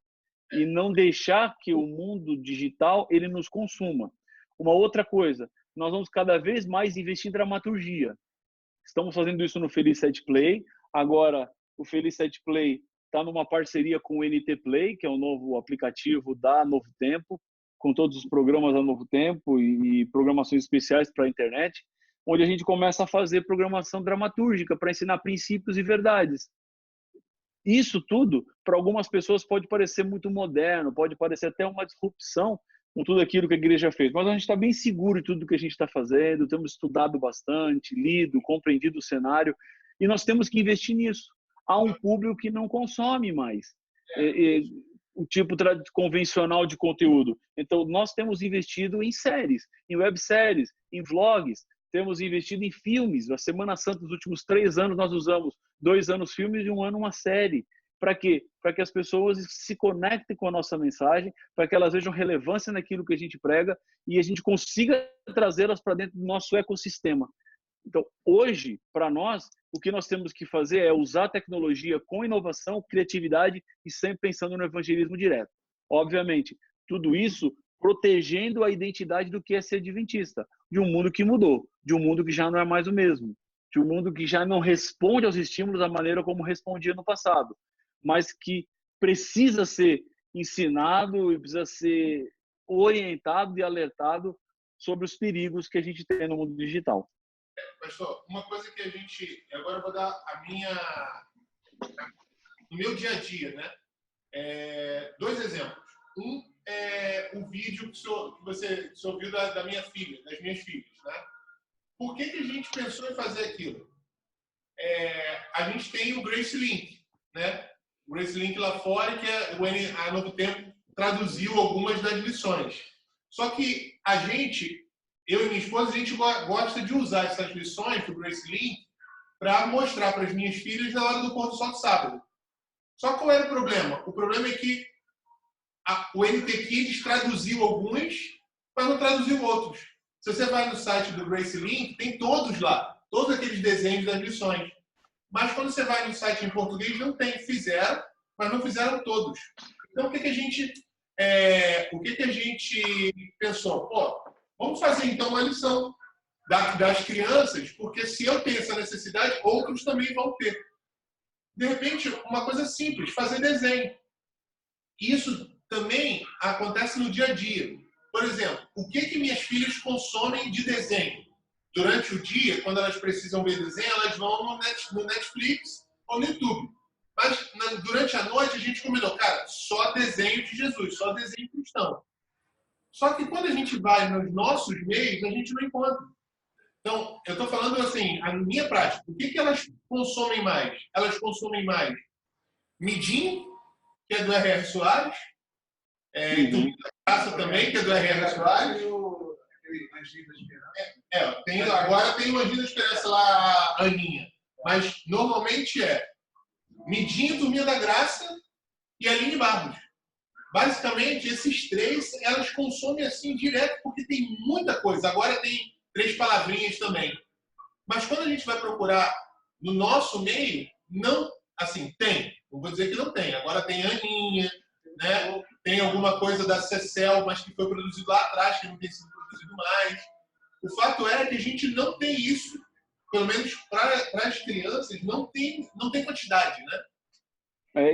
E não deixar que o mundo digital ele nos consuma. Uma outra coisa, nós vamos cada vez mais investir em dramaturgia. Estamos fazendo isso no Feliz Set Play. Agora, o Feliz Set Play está numa parceria com o NT Play, que é o novo aplicativo da Novo Tempo, com todos os programas a Novo Tempo e programações especiais para a internet, onde a gente começa a fazer programação dramatúrgica para ensinar princípios e verdades. Isso tudo, para algumas pessoas, pode parecer muito moderno, pode parecer até uma disrupção com tudo aquilo que a igreja fez, mas a gente está bem seguro de tudo que a gente está fazendo, temos estudado bastante, lido, compreendido o cenário, e nós temos que investir nisso. Há um público que não consome mais o tipo convencional de conteúdo. Então, nós temos investido em séries, em webséries, em vlogs, temos investido em filmes. A Semana Santa, nos últimos 3 anos, nós usamos 2 anos filmes e 1 ano uma série. Para quê? Para que as pessoas se conectem com a nossa mensagem, para que elas vejam relevância naquilo que a gente prega e a gente consiga trazê-las para dentro do nosso ecossistema. Então, hoje, para nós, o que nós temos que fazer é usar a tecnologia com inovação, criatividade e sempre pensando no evangelismo direto. Obviamente, tudo isso protegendo a identidade do que é ser adventista, de um mundo que mudou, de um mundo que já não é mais o mesmo, de um mundo que já não responde aos estímulos da maneira como respondia no passado, mas que precisa ser ensinado e precisa ser orientado e alertado sobre os perigos que a gente tem no mundo digital. Pastor, uma coisa que a gente... Agora eu vou dar no meu dia a dia, né? 2 exemplos. Um é o vídeo que você ouviu da minha filha, das minhas filhas, né? Por que a gente pensou em fazer aquilo? A gente tem o Grace Link, né? O Grace Link lá fora, que a Novo Tempo traduziu algumas das lições. Só que eu e minha esposa, a gente gosta de usar essas lições do Grace Link para mostrar para as minhas filhas na hora do pôr do sol de sábado. Só qual era o problema? O problema é que o NT Kids traduziu alguns, mas não traduziu outros. Se você vai no site do Grace Link, tem todos lá, todos aqueles desenhos das lições. Mas quando você vai no site em português, não tem. Fizeram, mas não fizeram todos. Então, o que a gente pensou? Vamos fazer então uma lição das crianças, porque se eu tenho essa necessidade, outros também vão ter. De repente, uma coisa simples, fazer desenho. Isso também acontece no dia a dia. Por exemplo, o que minhas filhas consomem de desenho? Durante o dia, quando elas precisam ver desenho, elas vão no Netflix ou no YouTube. Mas durante a noite a gente combinou, cara, só desenho de Jesus, só desenho cristão. Só que quando a gente vai nos nossos meios, a gente não encontra. Então, eu estou falando assim, a minha prática. O que elas consomem mais? Elas consomem mais Midinho, que é do R.R. Soares, Turminha da Graça também, que é do R.R. Soares. Agora tem o Anjinho da Esperança lá, a Aninha. Mas normalmente Midinho, Turminha da Graça e Aline Barros. Basicamente, esses 3, elas consomem assim direto, porque tem muita coisa. Agora tem 3 palavrinhas também. Mas quando a gente vai procurar no nosso meio, não, assim, tem. Não vou dizer que não tem. Agora tem Aninha, né? Tem alguma coisa da Cecel, mas que foi produzido lá atrás, que não tem sido produzido mais. O fato é que a gente não tem isso, pelo menos para as crianças, não tem quantidade, né?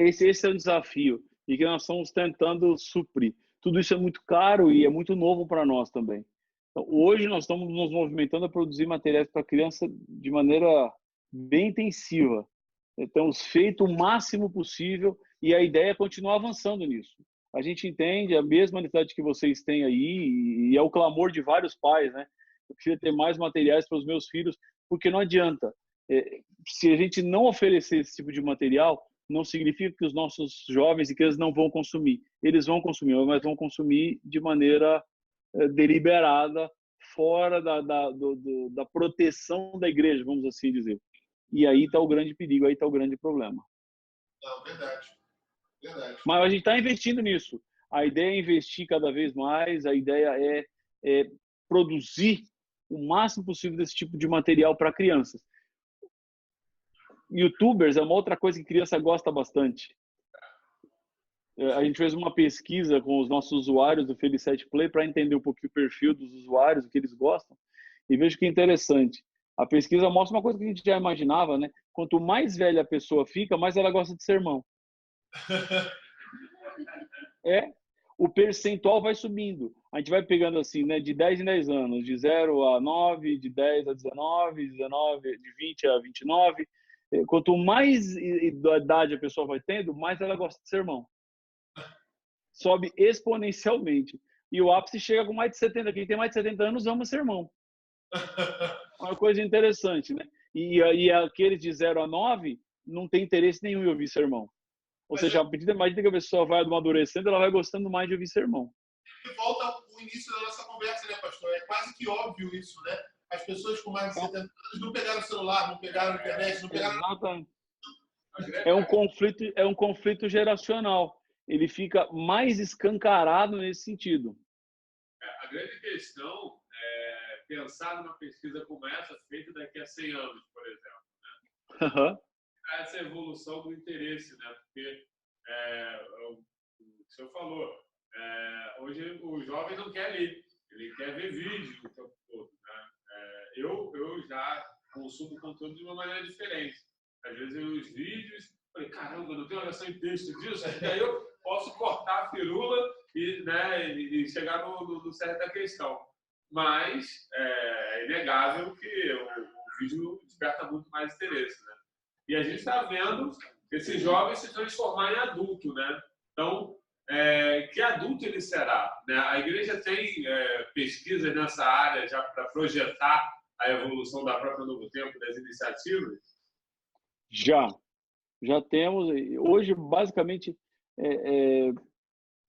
Esse é o desafio e que nós estamos tentando suprir. Tudo isso é muito caro e é muito novo para nós também. Então, hoje nós estamos nos movimentando a produzir materiais para criança de maneira bem intensiva. Temos feito o máximo possível e a ideia é continuar avançando nisso. A gente entende a mesma necessidade que vocês têm aí e é o clamor de vários pais, né? Eu queria ter mais materiais para os meus filhos, porque não adianta. Se a gente não oferecer esse tipo de material, não significa que os nossos jovens e crianças não vão consumir. Eles vão consumir, mas vão consumir de maneira deliberada, fora da proteção da igreja, vamos assim dizer. E aí está o grande perigo, aí está o grande problema. Não, verdade. Mas a gente está investindo nisso. A ideia é investir cada vez mais, a ideia é produzir o máximo possível desse tipo de material para crianças. YouTubers é uma outra coisa que criança gosta bastante. A gente fez uma pesquisa com os nossos usuários do Felicete Play para entender um pouquinho o perfil dos usuários, o que eles gostam, e vejo que é interessante. A pesquisa mostra uma coisa que a gente já imaginava, né? Quanto mais velha a pessoa fica, mais ela gosta de sermão. o percentual vai subindo. A gente vai pegando assim, né, de 10 em 10 anos, de 0 a 9, de 10 a 19, 19, de 20 a 29. Quanto mais idade a pessoa vai tendo, mais ela gosta de sermão. Sobe exponencialmente. E o ápice chega com mais de 70. Quem tem mais de 70 anos ama sermão. Uma coisa interessante, né? E aqueles de 0 a 9 não tem interesse nenhum em ouvir sermão. Ou seja, à medida que a pessoa vai amadurecendo, ela vai gostando mais de ouvir sermão. E volta ao início da nossa conversa, né, pastor? É quase que óbvio isso, né? As pessoas com mais de 70 anos não pegaram o celular, não pegaram a internet, não pegaram... Exatamente. É um conflito geracional. Ele fica mais escancarado nesse sentido. A grande questão é pensar numa pesquisa como essa, feita daqui a 100 anos, por exemplo. Né? Essa evolução do interesse, né? Porque, o que o senhor falou, hoje o jovem não quer ler, ele quer ver vídeo o tempo todo. Né? Eu já consumo conteúdo de uma maneira diferente. Às vezes os vídeos, falei, caramba, não tem uma versão em texto disso, aí eu posso cortar a firula e chegar no certo da questão. Mas é inegável que o vídeo desperta muito mais interesse. Né? E a gente está vendo esse jovem se transformar em adulto. Né? Então, que adulto ele será? Né? A igreja tem pesquisas nessa área já para projetar a evolução da própria Novo Tempo, das iniciativas? Já temos. Hoje, basicamente,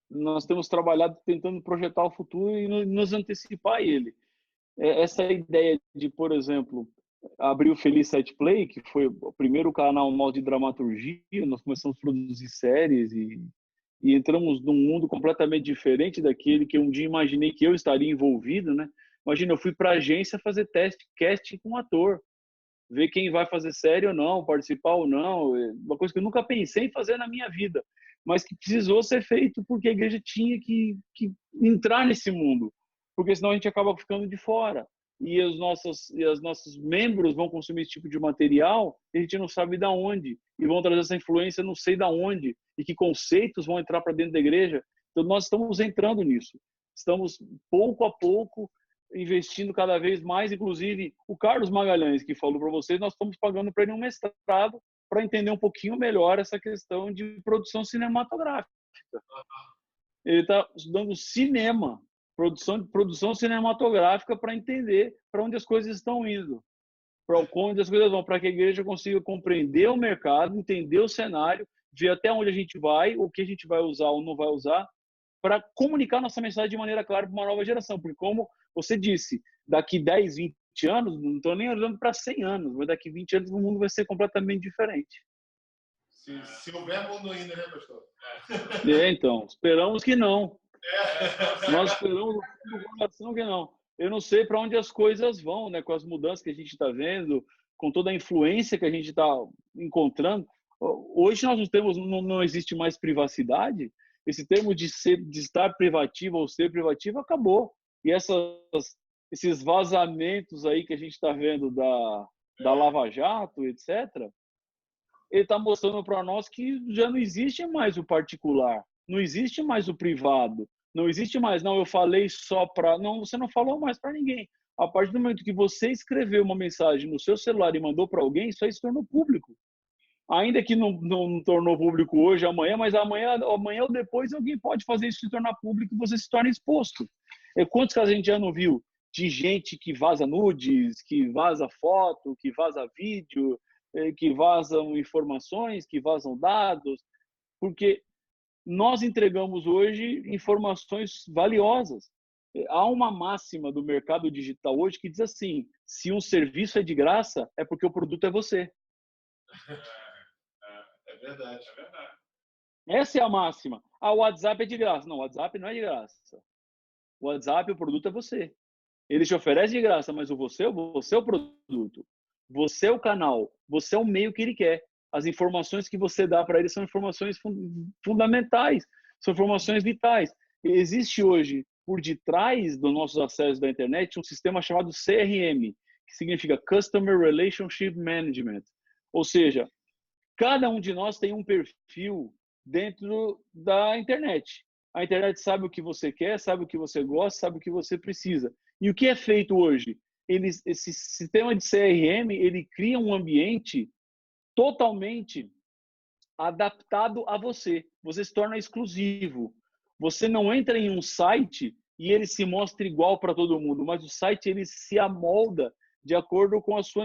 nós temos trabalhado tentando projetar o futuro e nos antecipar a ele. Essa ideia de, por exemplo, abrir o Feliz Set Play, que foi o primeiro canal nosso de dramaturgia, nós começamos a produzir séries e entramos num mundo completamente diferente daquele que um dia imaginei que eu estaria envolvido, né? Imagina, eu fui para a agência fazer casting com um ator, ver quem vai fazer série ou não, participar ou não, uma coisa que eu nunca pensei em fazer na minha vida, mas que precisou ser feito porque a igreja tinha que entrar nesse mundo, porque senão a gente acaba ficando de fora. E os nossos membros vão consumir esse tipo de material e a gente não sabe de onde, e vão trazer essa influência não sei de onde, e que conceitos vão entrar para dentro da igreja. Então nós estamos entrando nisso, estamos pouco a pouco investindo cada vez mais. Inclusive o Carlos Magalhães, que falou para vocês, nós estamos pagando para ele um mestrado para entender um pouquinho melhor essa questão de produção cinematográfica. Ele está estudando cinema, produção cinematográfica, para entender para onde as coisas estão indo, para onde as coisas vão, para que a igreja consiga compreender o mercado, entender o cenário, ver até onde a gente vai, o que a gente vai usar ou não vai usar, para comunicar nossa mensagem de maneira clara para uma nova geração. Porque, como você disse, daqui 10, 20 anos, não estou nem olhando para 100 anos, mas daqui 20 anos o mundo vai ser completamente diferente. Se houver mundo ainda, né, pastor? Então, esperamos que não. Nós esperamos no coração que não. Eu não sei para onde as coisas vão, né? Com as mudanças que a gente está vendo, com toda a influência que a gente está encontrando. Hoje nós não existe mais privacidade. Esse termo de estar privativo ou ser privativo acabou. E esses vazamentos aí que a gente está vendo da Lava Jato, etc., ele está mostrando para nós que já não existe mais o particular, não existe mais o privado, não existe mais, não, eu falei só para... Não, você não falou mais para ninguém. A partir do momento que você escreveu uma mensagem no seu celular e mandou para alguém, isso aí se tornou público. Ainda que não tornou público hoje, amanhã, mas amanhã ou depois alguém pode fazer isso se tornar público e você se torna exposto. Quantos casos a gente já não viu de gente que vaza nudes, que vaza foto, que vaza vídeo, que vazam informações, que vazam dados, porque nós entregamos hoje informações valiosas. Há uma máxima do mercado digital hoje que diz assim: se um serviço é de graça, é porque o produto é você. É verdade, é verdade. Essa é a máxima. O WhatsApp é de graça. Não, o WhatsApp não é de graça. O WhatsApp, o produto é você. Ele te oferece de graça, mas você é o produto. Você é o canal. Você é o meio que ele quer. As informações que você dá para ele são informações fundamentais, são informações vitais. E existe hoje, por detrás dos nossos acessos da internet, um sistema chamado CRM, que significa Customer Relationship Management. Ou seja, cada um de nós tem um perfil dentro da internet. A internet sabe o que você quer, sabe o que você gosta, sabe o que você precisa. E o que é feito hoje? Esse sistema de CRM, ele cria um ambiente totalmente adaptado a você. Você se torna exclusivo. Você não entra em um site e ele se mostra igual para todo mundo, mas o site ele se amolda de acordo com a sua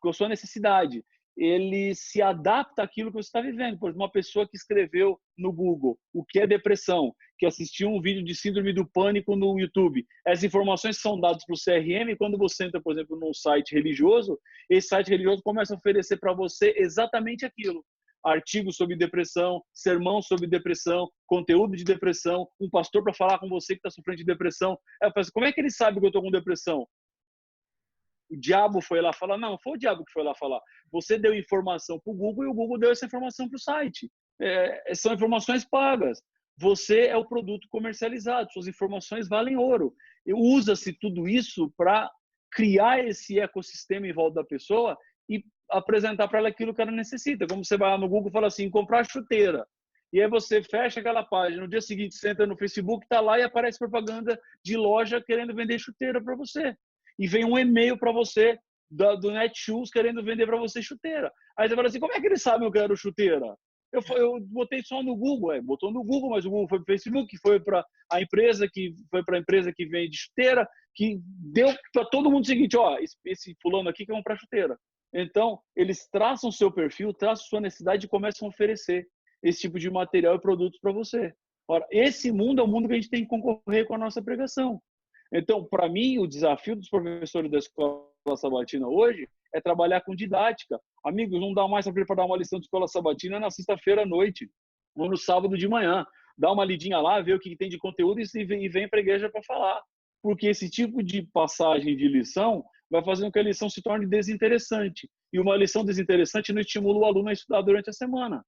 com a sua necessidade. Ele se adapta àquilo que você está vivendo. Por exemplo, uma pessoa que escreveu no Google o que é depressão, que assistiu um vídeo de síndrome do pânico no YouTube. Essas informações são dadas para o CRM e quando você entra, por exemplo, num site religioso, esse site religioso começa a oferecer para você exatamente aquilo. Artigos sobre depressão, sermão sobre depressão, conteúdo de depressão, um pastor para falar com você que está sofrendo de depressão. Eu falo assim, como é que ele sabe que eu estou com depressão? O diabo foi lá falar? Não, foi o diabo que foi lá falar. Você deu informação para o Google e o Google deu essa informação para o site. São informações pagas. Você é o produto comercializado, suas informações valem ouro. Usa-se tudo isso para criar esse ecossistema em volta da pessoa e apresentar para ela aquilo que ela necessita. Como você vai lá no Google e fala assim, comprar chuteira. E aí você fecha aquela página, no dia seguinte você entra no Facebook, está lá e aparece propaganda de loja querendo vender chuteira para você. E vem um e-mail para você do Netshoes querendo vender para você chuteira. Aí você fala assim, como é que eles sabem que eu quero chuteira? Eu botei só no Google, botou no Google, mas o Google foi para o Facebook, foi para a empresa que vende chuteira, que deu para todo mundo o seguinte, ó, esse fulano aqui quer comprar chuteira. Então, eles traçam o seu perfil, traçam sua necessidade e começam a oferecer esse tipo de material e produtos para você. Ora, esse mundo é o mundo que a gente tem que concorrer com a nossa pregação. Então, para mim, o desafio dos professores da Escola Sabatina hoje é trabalhar com didática. Amigos, não dá mais para preparar uma lição de Escola Sabatina na sexta-feira à noite ou no sábado de manhã. Dá uma lidinha lá, vê o que tem de conteúdo e vem para a igreja para falar. Porque esse tipo de passagem de lição vai fazer com que a lição se torne desinteressante. E uma lição desinteressante não estimula o aluno a estudar durante a semana.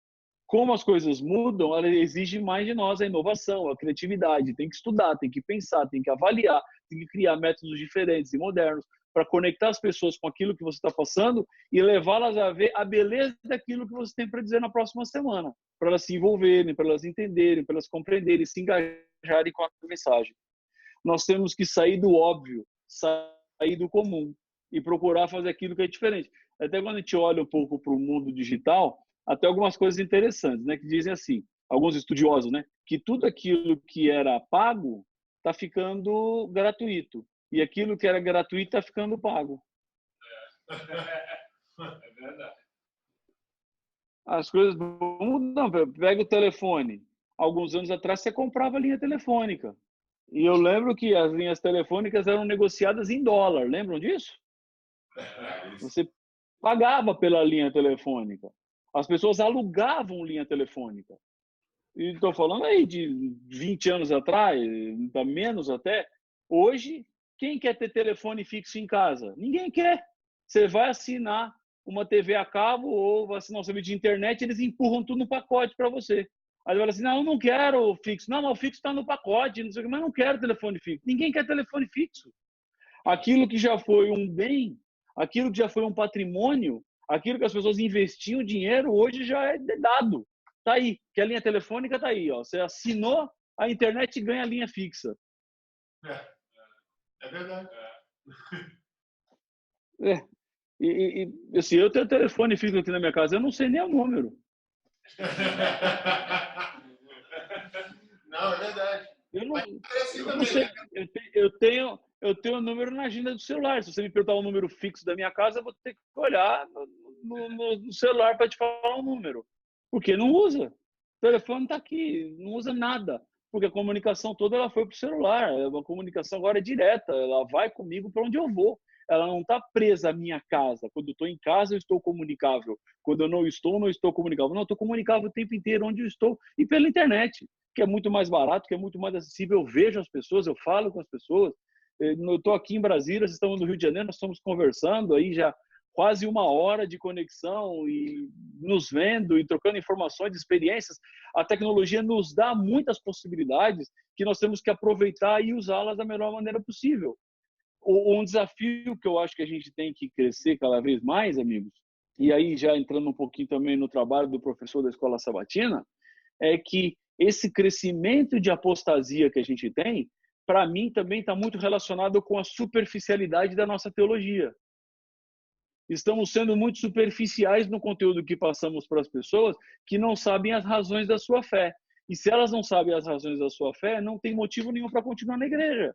Como as coisas mudam, ela exige mais de nós a inovação, a criatividade. Tem que estudar, tem que pensar, tem que avaliar, tem que criar métodos diferentes e modernos para conectar as pessoas com aquilo que você está passando e levá-las a ver a beleza daquilo que você tem para dizer na próxima semana, para elas se envolverem, para elas entenderem, para elas compreenderem, se engajarem com a mensagem. Nós temos que sair do óbvio, sair do comum e procurar fazer aquilo que é diferente. Até quando a gente olha um pouco para o mundo digital, até algumas coisas interessantes, né, que dizem assim, alguns estudiosos, né, que tudo aquilo que era pago está ficando gratuito e aquilo que era gratuito está ficando pago. É verdade. As coisas mudam. Pega o telefone. Alguns anos atrás você comprava linha telefônica. E eu lembro que as linhas telefônicas eram negociadas em dólar. Lembram disso? Você pagava pela linha telefônica. As pessoas alugavam linha telefônica. E estou falando aí de 20 anos atrás, menos até. Hoje, quem quer ter telefone fixo em casa? Ninguém quer. Você vai assinar uma TV a cabo ou vai assinar um serviço de internet, eles empurram tudo no pacote para você. Aí você fala assim, não, eu não quero fixo. Não, mas o fixo está no pacote, não sei o que, mas não quero telefone fixo. Ninguém quer telefone fixo. Aquilo que já foi um bem, aquilo que já foi um patrimônio, aquilo que as pessoas investiam dinheiro, hoje já é dado. Está aí, que a linha telefônica está aí. Ó. Você assinou a internet e ganha a linha fixa. É verdade. Assim, eu tenho telefone fixo aqui na minha casa, eu não sei nem o número. Não, é verdade. Não sei. Eu tenho o número na agenda do celular. Se você me perguntar o número fixo da minha casa, eu vou ter que olhar no celular para te falar o número. Porque não usa. O telefone está aqui, não usa nada. Porque a comunicação toda ela foi para o celular. A comunicação agora é direta, ela vai comigo para onde eu vou. Ela não está presa à minha casa. Quando eu estou em casa, eu estou comunicável. Quando eu não estou comunicável. Não, eu estou comunicável o tempo inteiro onde eu estou e pela internet, que é muito mais barato, que é muito mais acessível. Eu vejo as pessoas, eu falo com as pessoas. Eu estou aqui em Brasília, vocês estão no Rio de Janeiro, nós estamos conversando aí já quase 1 hora de conexão e nos vendo e trocando informações, experiências. A tecnologia nos dá muitas possibilidades que nós temos que aproveitar e usá-las da melhor maneira possível. Um desafio que eu acho que a gente tem que crescer cada vez mais, amigos, e aí já entrando um pouquinho também no trabalho do professor da Escola Sabatina, é que esse crescimento de apostasia que a gente tem, para mim também está muito relacionado com a superficialidade da nossa teologia. Estamos sendo muito superficiais no conteúdo que passamos para as pessoas que não sabem as razões da sua fé. E se elas não sabem as razões da sua fé, não tem motivo nenhum para continuar na igreja.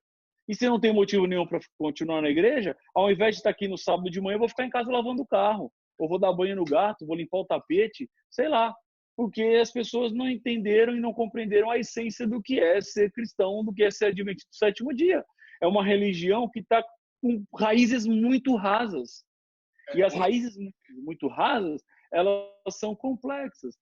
E se não tem motivo nenhum para continuar na igreja, ao invés de estar aqui no sábado de manhã, eu vou ficar em casa lavando o carro, ou vou dar banho no gato, vou limpar o tapete, sei lá. Porque as pessoas não entenderam e não compreenderam a essência do que é ser cristão, do que é ser adventista do sétimo dia. É uma religião que está com raízes muito rasas. E as raízes muito rasas, elas são complexas.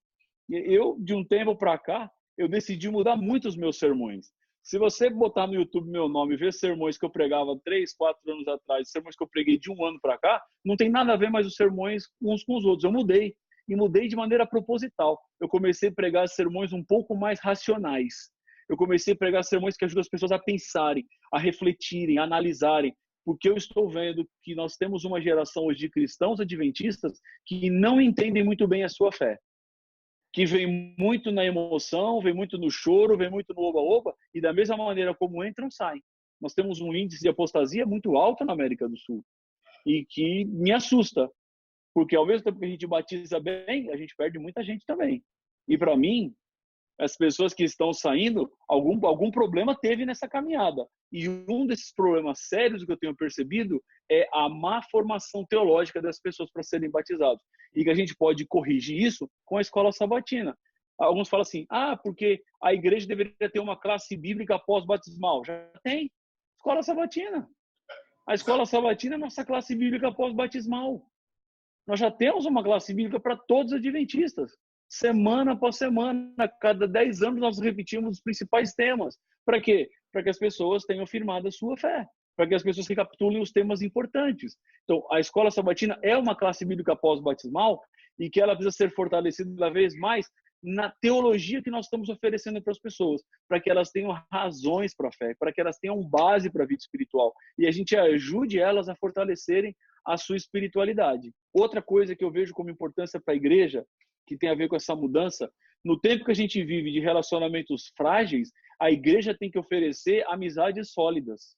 Eu, de um tempo para cá, eu decidi mudar muito os meus sermões. Se você botar no YouTube meu nome e ver sermões que eu pregava 3, 4 anos atrás, sermões que eu preguei de um ano para cá, não tem nada a ver mais os sermões uns com os outros. Eu mudei. E mudei de maneira proposital. Eu comecei a pregar sermões um pouco mais racionais. Eu comecei a pregar sermões que ajudam as pessoas a pensarem, a refletirem, a analisarem. Porque eu estou vendo que nós temos uma geração hoje de cristãos adventistas que não entendem muito bem a sua fé. Que vem muito na emoção, vem muito no choro, vem muito no oba-oba, e da mesma maneira como entram, saem. Nós temos um índice de apostasia muito alto na América do Sul. E que me assusta. Porque ao mesmo tempo que a gente batiza bem, a gente perde muita gente também. E para mim, as pessoas que estão saindo, algum problema teve nessa caminhada. E um desses problemas sérios que eu tenho percebido é a má formação teológica das pessoas para serem batizados. E que a gente pode corrigir isso com a escola sabatina. Alguns falam assim, porque a igreja deveria ter uma classe bíblica pós-batismal. Já tem. Escola sabatina. A escola sabatina é nossa classe bíblica pós-batismal. Nós já temos uma classe bíblica para todos os adventistas. Semana após semana, cada 10 anos nós repetimos os principais temas. Para quê? Para que as pessoas tenham firmado a sua fé. Para que as pessoas recapitulem os temas importantes. Então, a escola sabatina é uma classe bíblica pós-batismal e que ela precisa ser fortalecida cada vez mais na teologia que nós estamos oferecendo para as pessoas, para que elas tenham razões para a fé, para que elas tenham base para a vida espiritual. E a gente ajude elas a fortalecerem a sua espiritualidade. Outra coisa que eu vejo como importância para a igreja, que tem a ver com essa mudança, no tempo que a gente vive de relacionamentos frágeis, a igreja tem que oferecer amizades sólidas.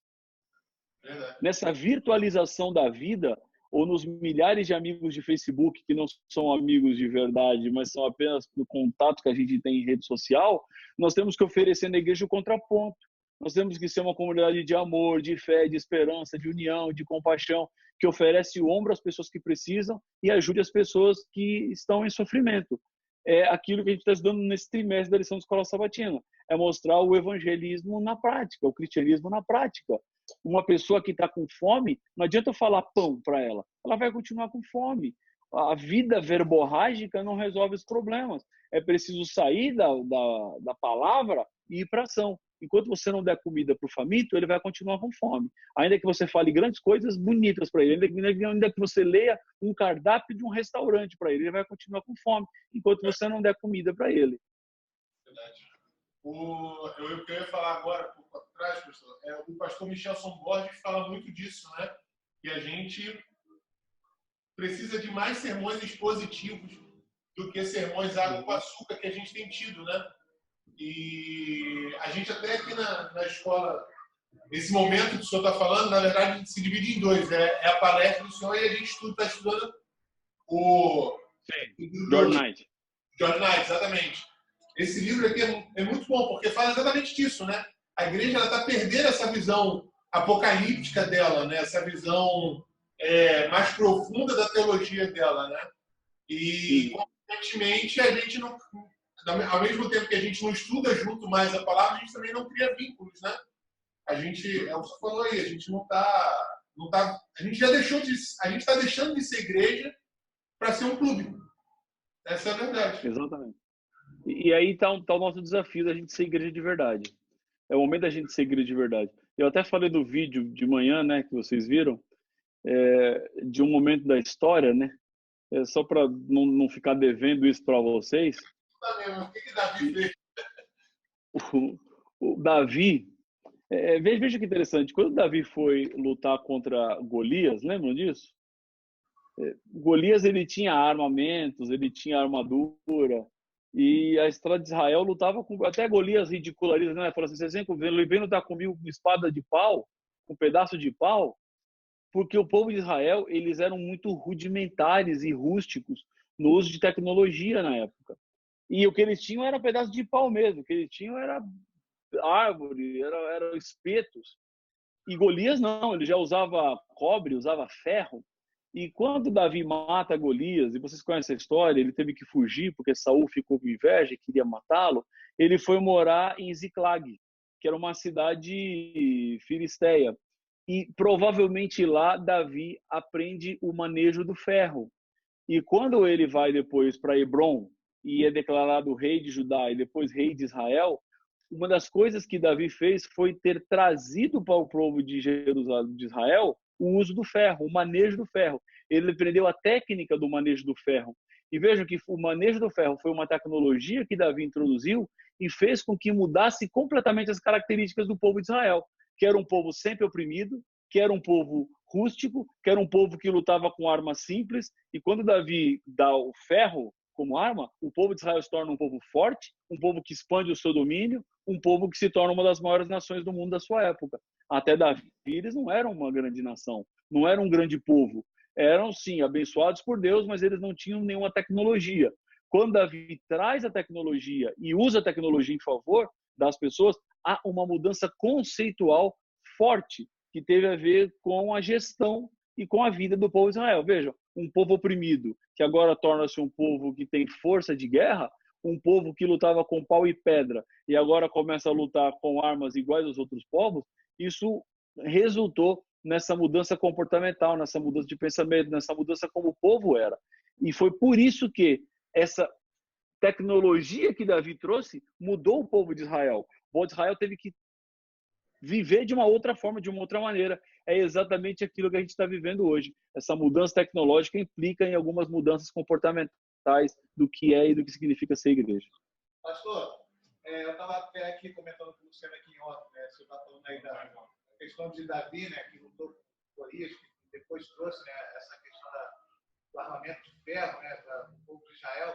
Nessa virtualização da vida, ou nos milhares de amigos de Facebook que não são amigos de verdade, mas são apenas no contato que a gente tem em rede social, nós temos que oferecer na igreja o contraponto. Nós temos que ser uma comunidade de amor, de fé, de esperança, de união, de compaixão, que oferece o ombro às pessoas que precisam e ajude as pessoas que estão em sofrimento. É aquilo que a gente está estudando nesse trimestre da lição de escola sabatina. É mostrar o evangelismo na prática, o cristianismo na prática. Uma pessoa que está com fome, não adianta eu falar pão para ela. Ela vai continuar com fome. A vida verborrágica não resolve os problemas. É preciso sair da palavra e ir para a ação. Enquanto você não der comida para o faminto, ele vai continuar com fome. Ainda que você fale grandes coisas bonitas para ele, ainda que você leia um cardápio de um restaurante para ele, ele vai continuar com fome, enquanto você não der comida para ele. Verdade. Eu ia falar agora, por trás, pastor, o pastor Michelson Borges fala muito disso, né? Que a gente precisa de mais sermões expositivos do que sermões água com açúcar que a gente tem tido, né? E a gente até aqui na escola, nesse momento que o senhor está falando, na verdade a gente se divide em dois. É a palestra do senhor e a gente está estudando o George Knight. George Knight, exatamente. Esse livro aqui é muito bom, porque fala exatamente disso, né? A igreja está perdendo essa visão apocalíptica dela, né? Essa visão mais profunda da teologia dela, né? E, consequentemente, a gente não... Ao mesmo tempo que a gente não estuda junto mais a palavra, a gente também não cria vínculos, né? A gente, é o que você falou aí, a gente não tá, a gente já deixou de, a gente está deixando de ser igreja para ser um clube. Essa é a verdade. Exatamente. E aí está o nosso desafio da gente ser igreja de verdade. É o momento da gente ser igreja de verdade. Eu até falei no vídeo de manhã, né, que vocês viram, de um momento da história, né? Só para não ficar devendo isso para vocês. O que Davi fez? O Davi, veja que interessante, quando Davi foi lutar contra Golias, lembram disso? Golias, ele tinha armamentos, ele tinha armadura, E a estrada de Israel lutava com... Até Golias ridiculariza, né? Fala assim, vocês vêm lutar comigo com espada de pau, com pedaço de pau? Porque o povo de Israel, eles eram muito rudimentares e rústicos no uso de tecnologia na época. E o que eles tinham era pedaço de pau mesmo. O que eles tinham era árvore, eram espetos. E Golias não, ele já usava cobre, usava ferro. E quando Davi mata Golias, e vocês conhecem a história, ele teve que fugir porque Saul ficou com inveja e queria matá-lo, ele foi morar em Ziclag, que era uma cidade filisteia. E provavelmente lá Davi aprende o manejo do ferro. E quando ele vai depois para Hebrom e é declarado rei de Judá e depois rei de Israel, uma das coisas que Davi fez foi ter trazido para o povo de Jerusalém, de Israel, o uso do ferro, o manejo do ferro. Ele aprendeu a técnica do manejo do ferro. E vejam que o manejo do ferro foi uma tecnologia que Davi introduziu e fez com que mudasse completamente as características do povo de Israel, que era um povo sempre oprimido, que era um povo rústico, que era um povo que lutava com armas simples. E quando Davi dá o ferro como arma, o povo de Israel se torna um povo forte, um povo que expande o seu domínio, um povo que se torna uma das maiores nações do mundo da sua época. Até Davi, eles não eram uma grande nação, não eram um grande povo. Eram, sim, abençoados por Deus, mas eles não tinham nenhuma tecnologia. Quando Davi traz a tecnologia e usa a tecnologia em favor das pessoas, há uma mudança conceitual forte que teve a ver com a gestão e com a vida do povo de Israel. Veja, um povo oprimido, que agora torna-se um povo que tem força de guerra, um povo que lutava com pau e pedra e agora começa a lutar com armas iguais aos outros povos, isso resultou nessa mudança comportamental, nessa mudança de pensamento, nessa mudança como o povo era. E foi por isso que essa tecnologia que Davi trouxe mudou o povo de Israel. O povo de Israel teve que viver de uma outra forma, de uma outra maneira. É exatamente aquilo que a gente está vivendo hoje. Essa mudança tecnológica implica em algumas mudanças comportamentais do que é e do que significa ser igreja. Pastor, eu estava até aqui comentando com o Luciano aqui em ontem, né? Você está falando aí da questão de Davi, né, que lutou com Golias, que depois trouxe, né, essa questão do armamento de ferro, né, do povo de Israel.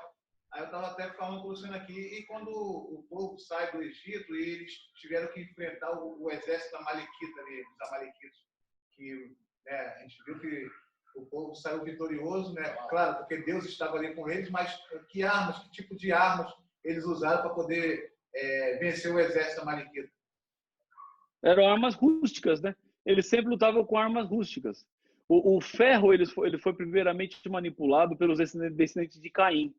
Aí eu estava até falando com o Luciano aqui, e quando o povo sai do Egito e eles tiveram que enfrentar o exército amalequita ali, dos amalequitas, que, né, a gente viu que o povo saiu vitorioso, né, claro, porque Deus estava ali com eles, mas que armas, que tipo de armas eles usaram para poder vencer o exército amalequita? Eram armas rústicas, né? Eles sempre lutavam com armas rústicas. O ferro ele foi primeiramente manipulado pelos descendentes de Caim.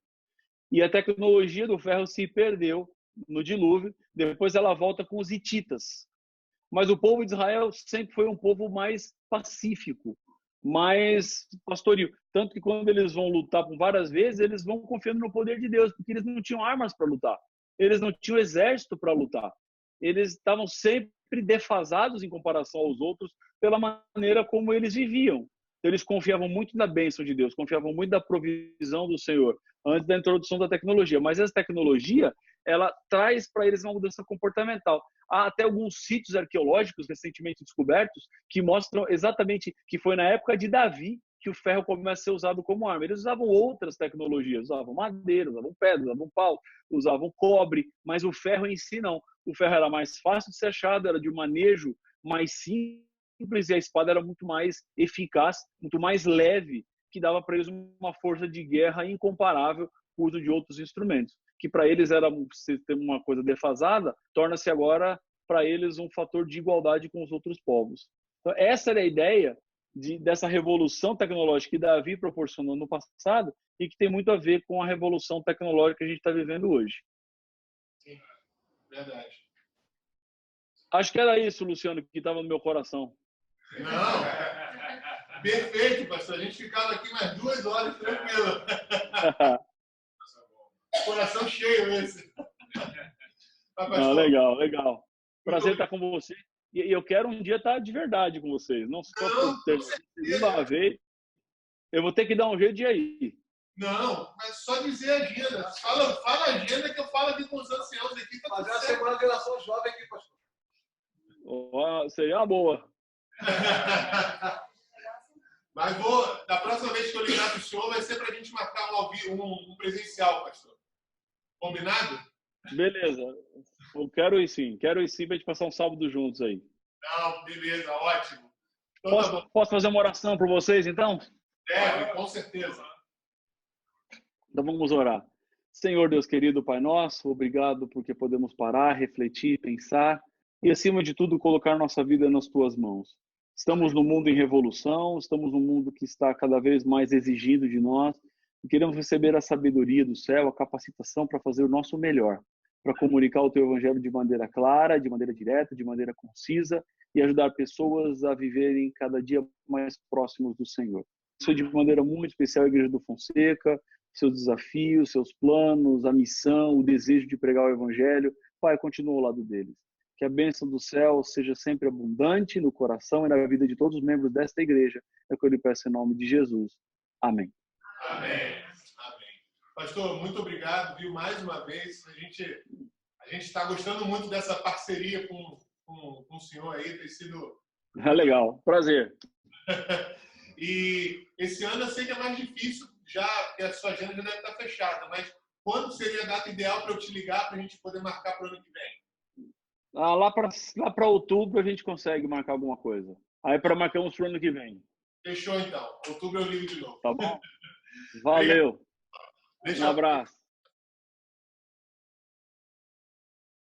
E a tecnologia do ferro se perdeu no dilúvio. Depois ela volta com os hititas. Mas o povo de Israel sempre foi um povo mais pacífico, mais pastoril. Tanto que quando eles vão lutar por várias vezes, eles vão confiando no poder de Deus, porque eles não tinham armas para lutar. Eles não tinham exército para lutar. Eles estavam sempre defasados em comparação aos outros pela maneira como eles viviam. Eles confiavam muito na bênção de Deus, confiavam muito na provisão do Senhor, antes da introdução da tecnologia. Mas essa tecnologia, ela traz para eles uma mudança comportamental. Há até alguns sítios arqueológicos recentemente descobertos que mostram exatamente que foi na época de Davi que o ferro começa a ser usado como arma. Eles usavam outras tecnologias, usavam madeira, usavam pedra, usavam pau, usavam cobre, mas o ferro em si não. O ferro era mais fácil de ser achado, era de manejo mais simples e a espada era muito mais eficaz, muito mais leve, que dava para eles uma força de guerra incomparável com o uso de outros instrumentos, que para eles era uma coisa defasada, torna-se agora para eles um fator de igualdade com os outros povos. Então, essa era a ideia dessa revolução tecnológica que Davi proporcionou no passado e que tem muito a ver com a revolução tecnológica que a gente está vivendo hoje. Sim, verdade. Acho que era isso, Luciano, que estava no meu coração. Não, perfeito, pastor. A gente ficava aqui mais 2 horas tranquilo. Coração cheio esse. Não, legal, legal. Prazer estar com você. E eu quero um dia estar de verdade com vocês. Não só por ter segunda vez. Eu vou ter que dar um jeito de ir aí. Não, mas só dizer a agenda. Fala a agenda que eu falo aqui com os anciãos aqui. Fazer a semana de geração jovem aqui, pastor. Seria uma boa. Mas da próxima vez que eu ligar pro senhor, vai ser para a gente marcar um presencial, pastor. Combinado? Beleza. Eu quero ir sim pra gente passar um sábado juntos aí. Não, beleza, ótimo. Então, tá bom. Posso fazer uma oração por vocês, então? Deve, com certeza. Então vamos orar. Senhor Deus querido, Pai nosso, obrigado porque podemos parar, refletir, pensar e, acima de tudo, colocar nossa vida nas Tuas mãos. Estamos num mundo em revolução, estamos num mundo que está cada vez mais exigindo de nós e queremos receber a sabedoria do céu, a capacitação para fazer o nosso melhor, para comunicar o Teu Evangelho de maneira clara, de maneira direta, de maneira concisa e ajudar pessoas a viverem cada dia mais próximos do Senhor. Isso de maneira muito especial a Igreja do Fonseca, seus desafios, seus planos, a missão, o desejo de pregar o Evangelho. Pai, continua ao lado deles. Que a bênção do céu seja sempre abundante no coração e na vida de todos os membros desta igreja. É o que eu lhe peço em nome de Jesus. Amém. Amém. Amém. Pastor, muito obrigado, viu? Mais uma vez, a gente está gostando muito dessa parceria com o senhor aí, tem sido... Legal, prazer. E esse ano eu sei que é mais difícil, já que a sua agenda já deve estar fechada, mas quando seria a data ideal para eu te ligar para a gente poder marcar para o ano que vem? Lá para outubro a gente consegue marcar alguma coisa. Aí para marcarmos para o ano que vem. Fechou então. Outubro eu ligo de novo. Tá bom? Valeu. Um abraço.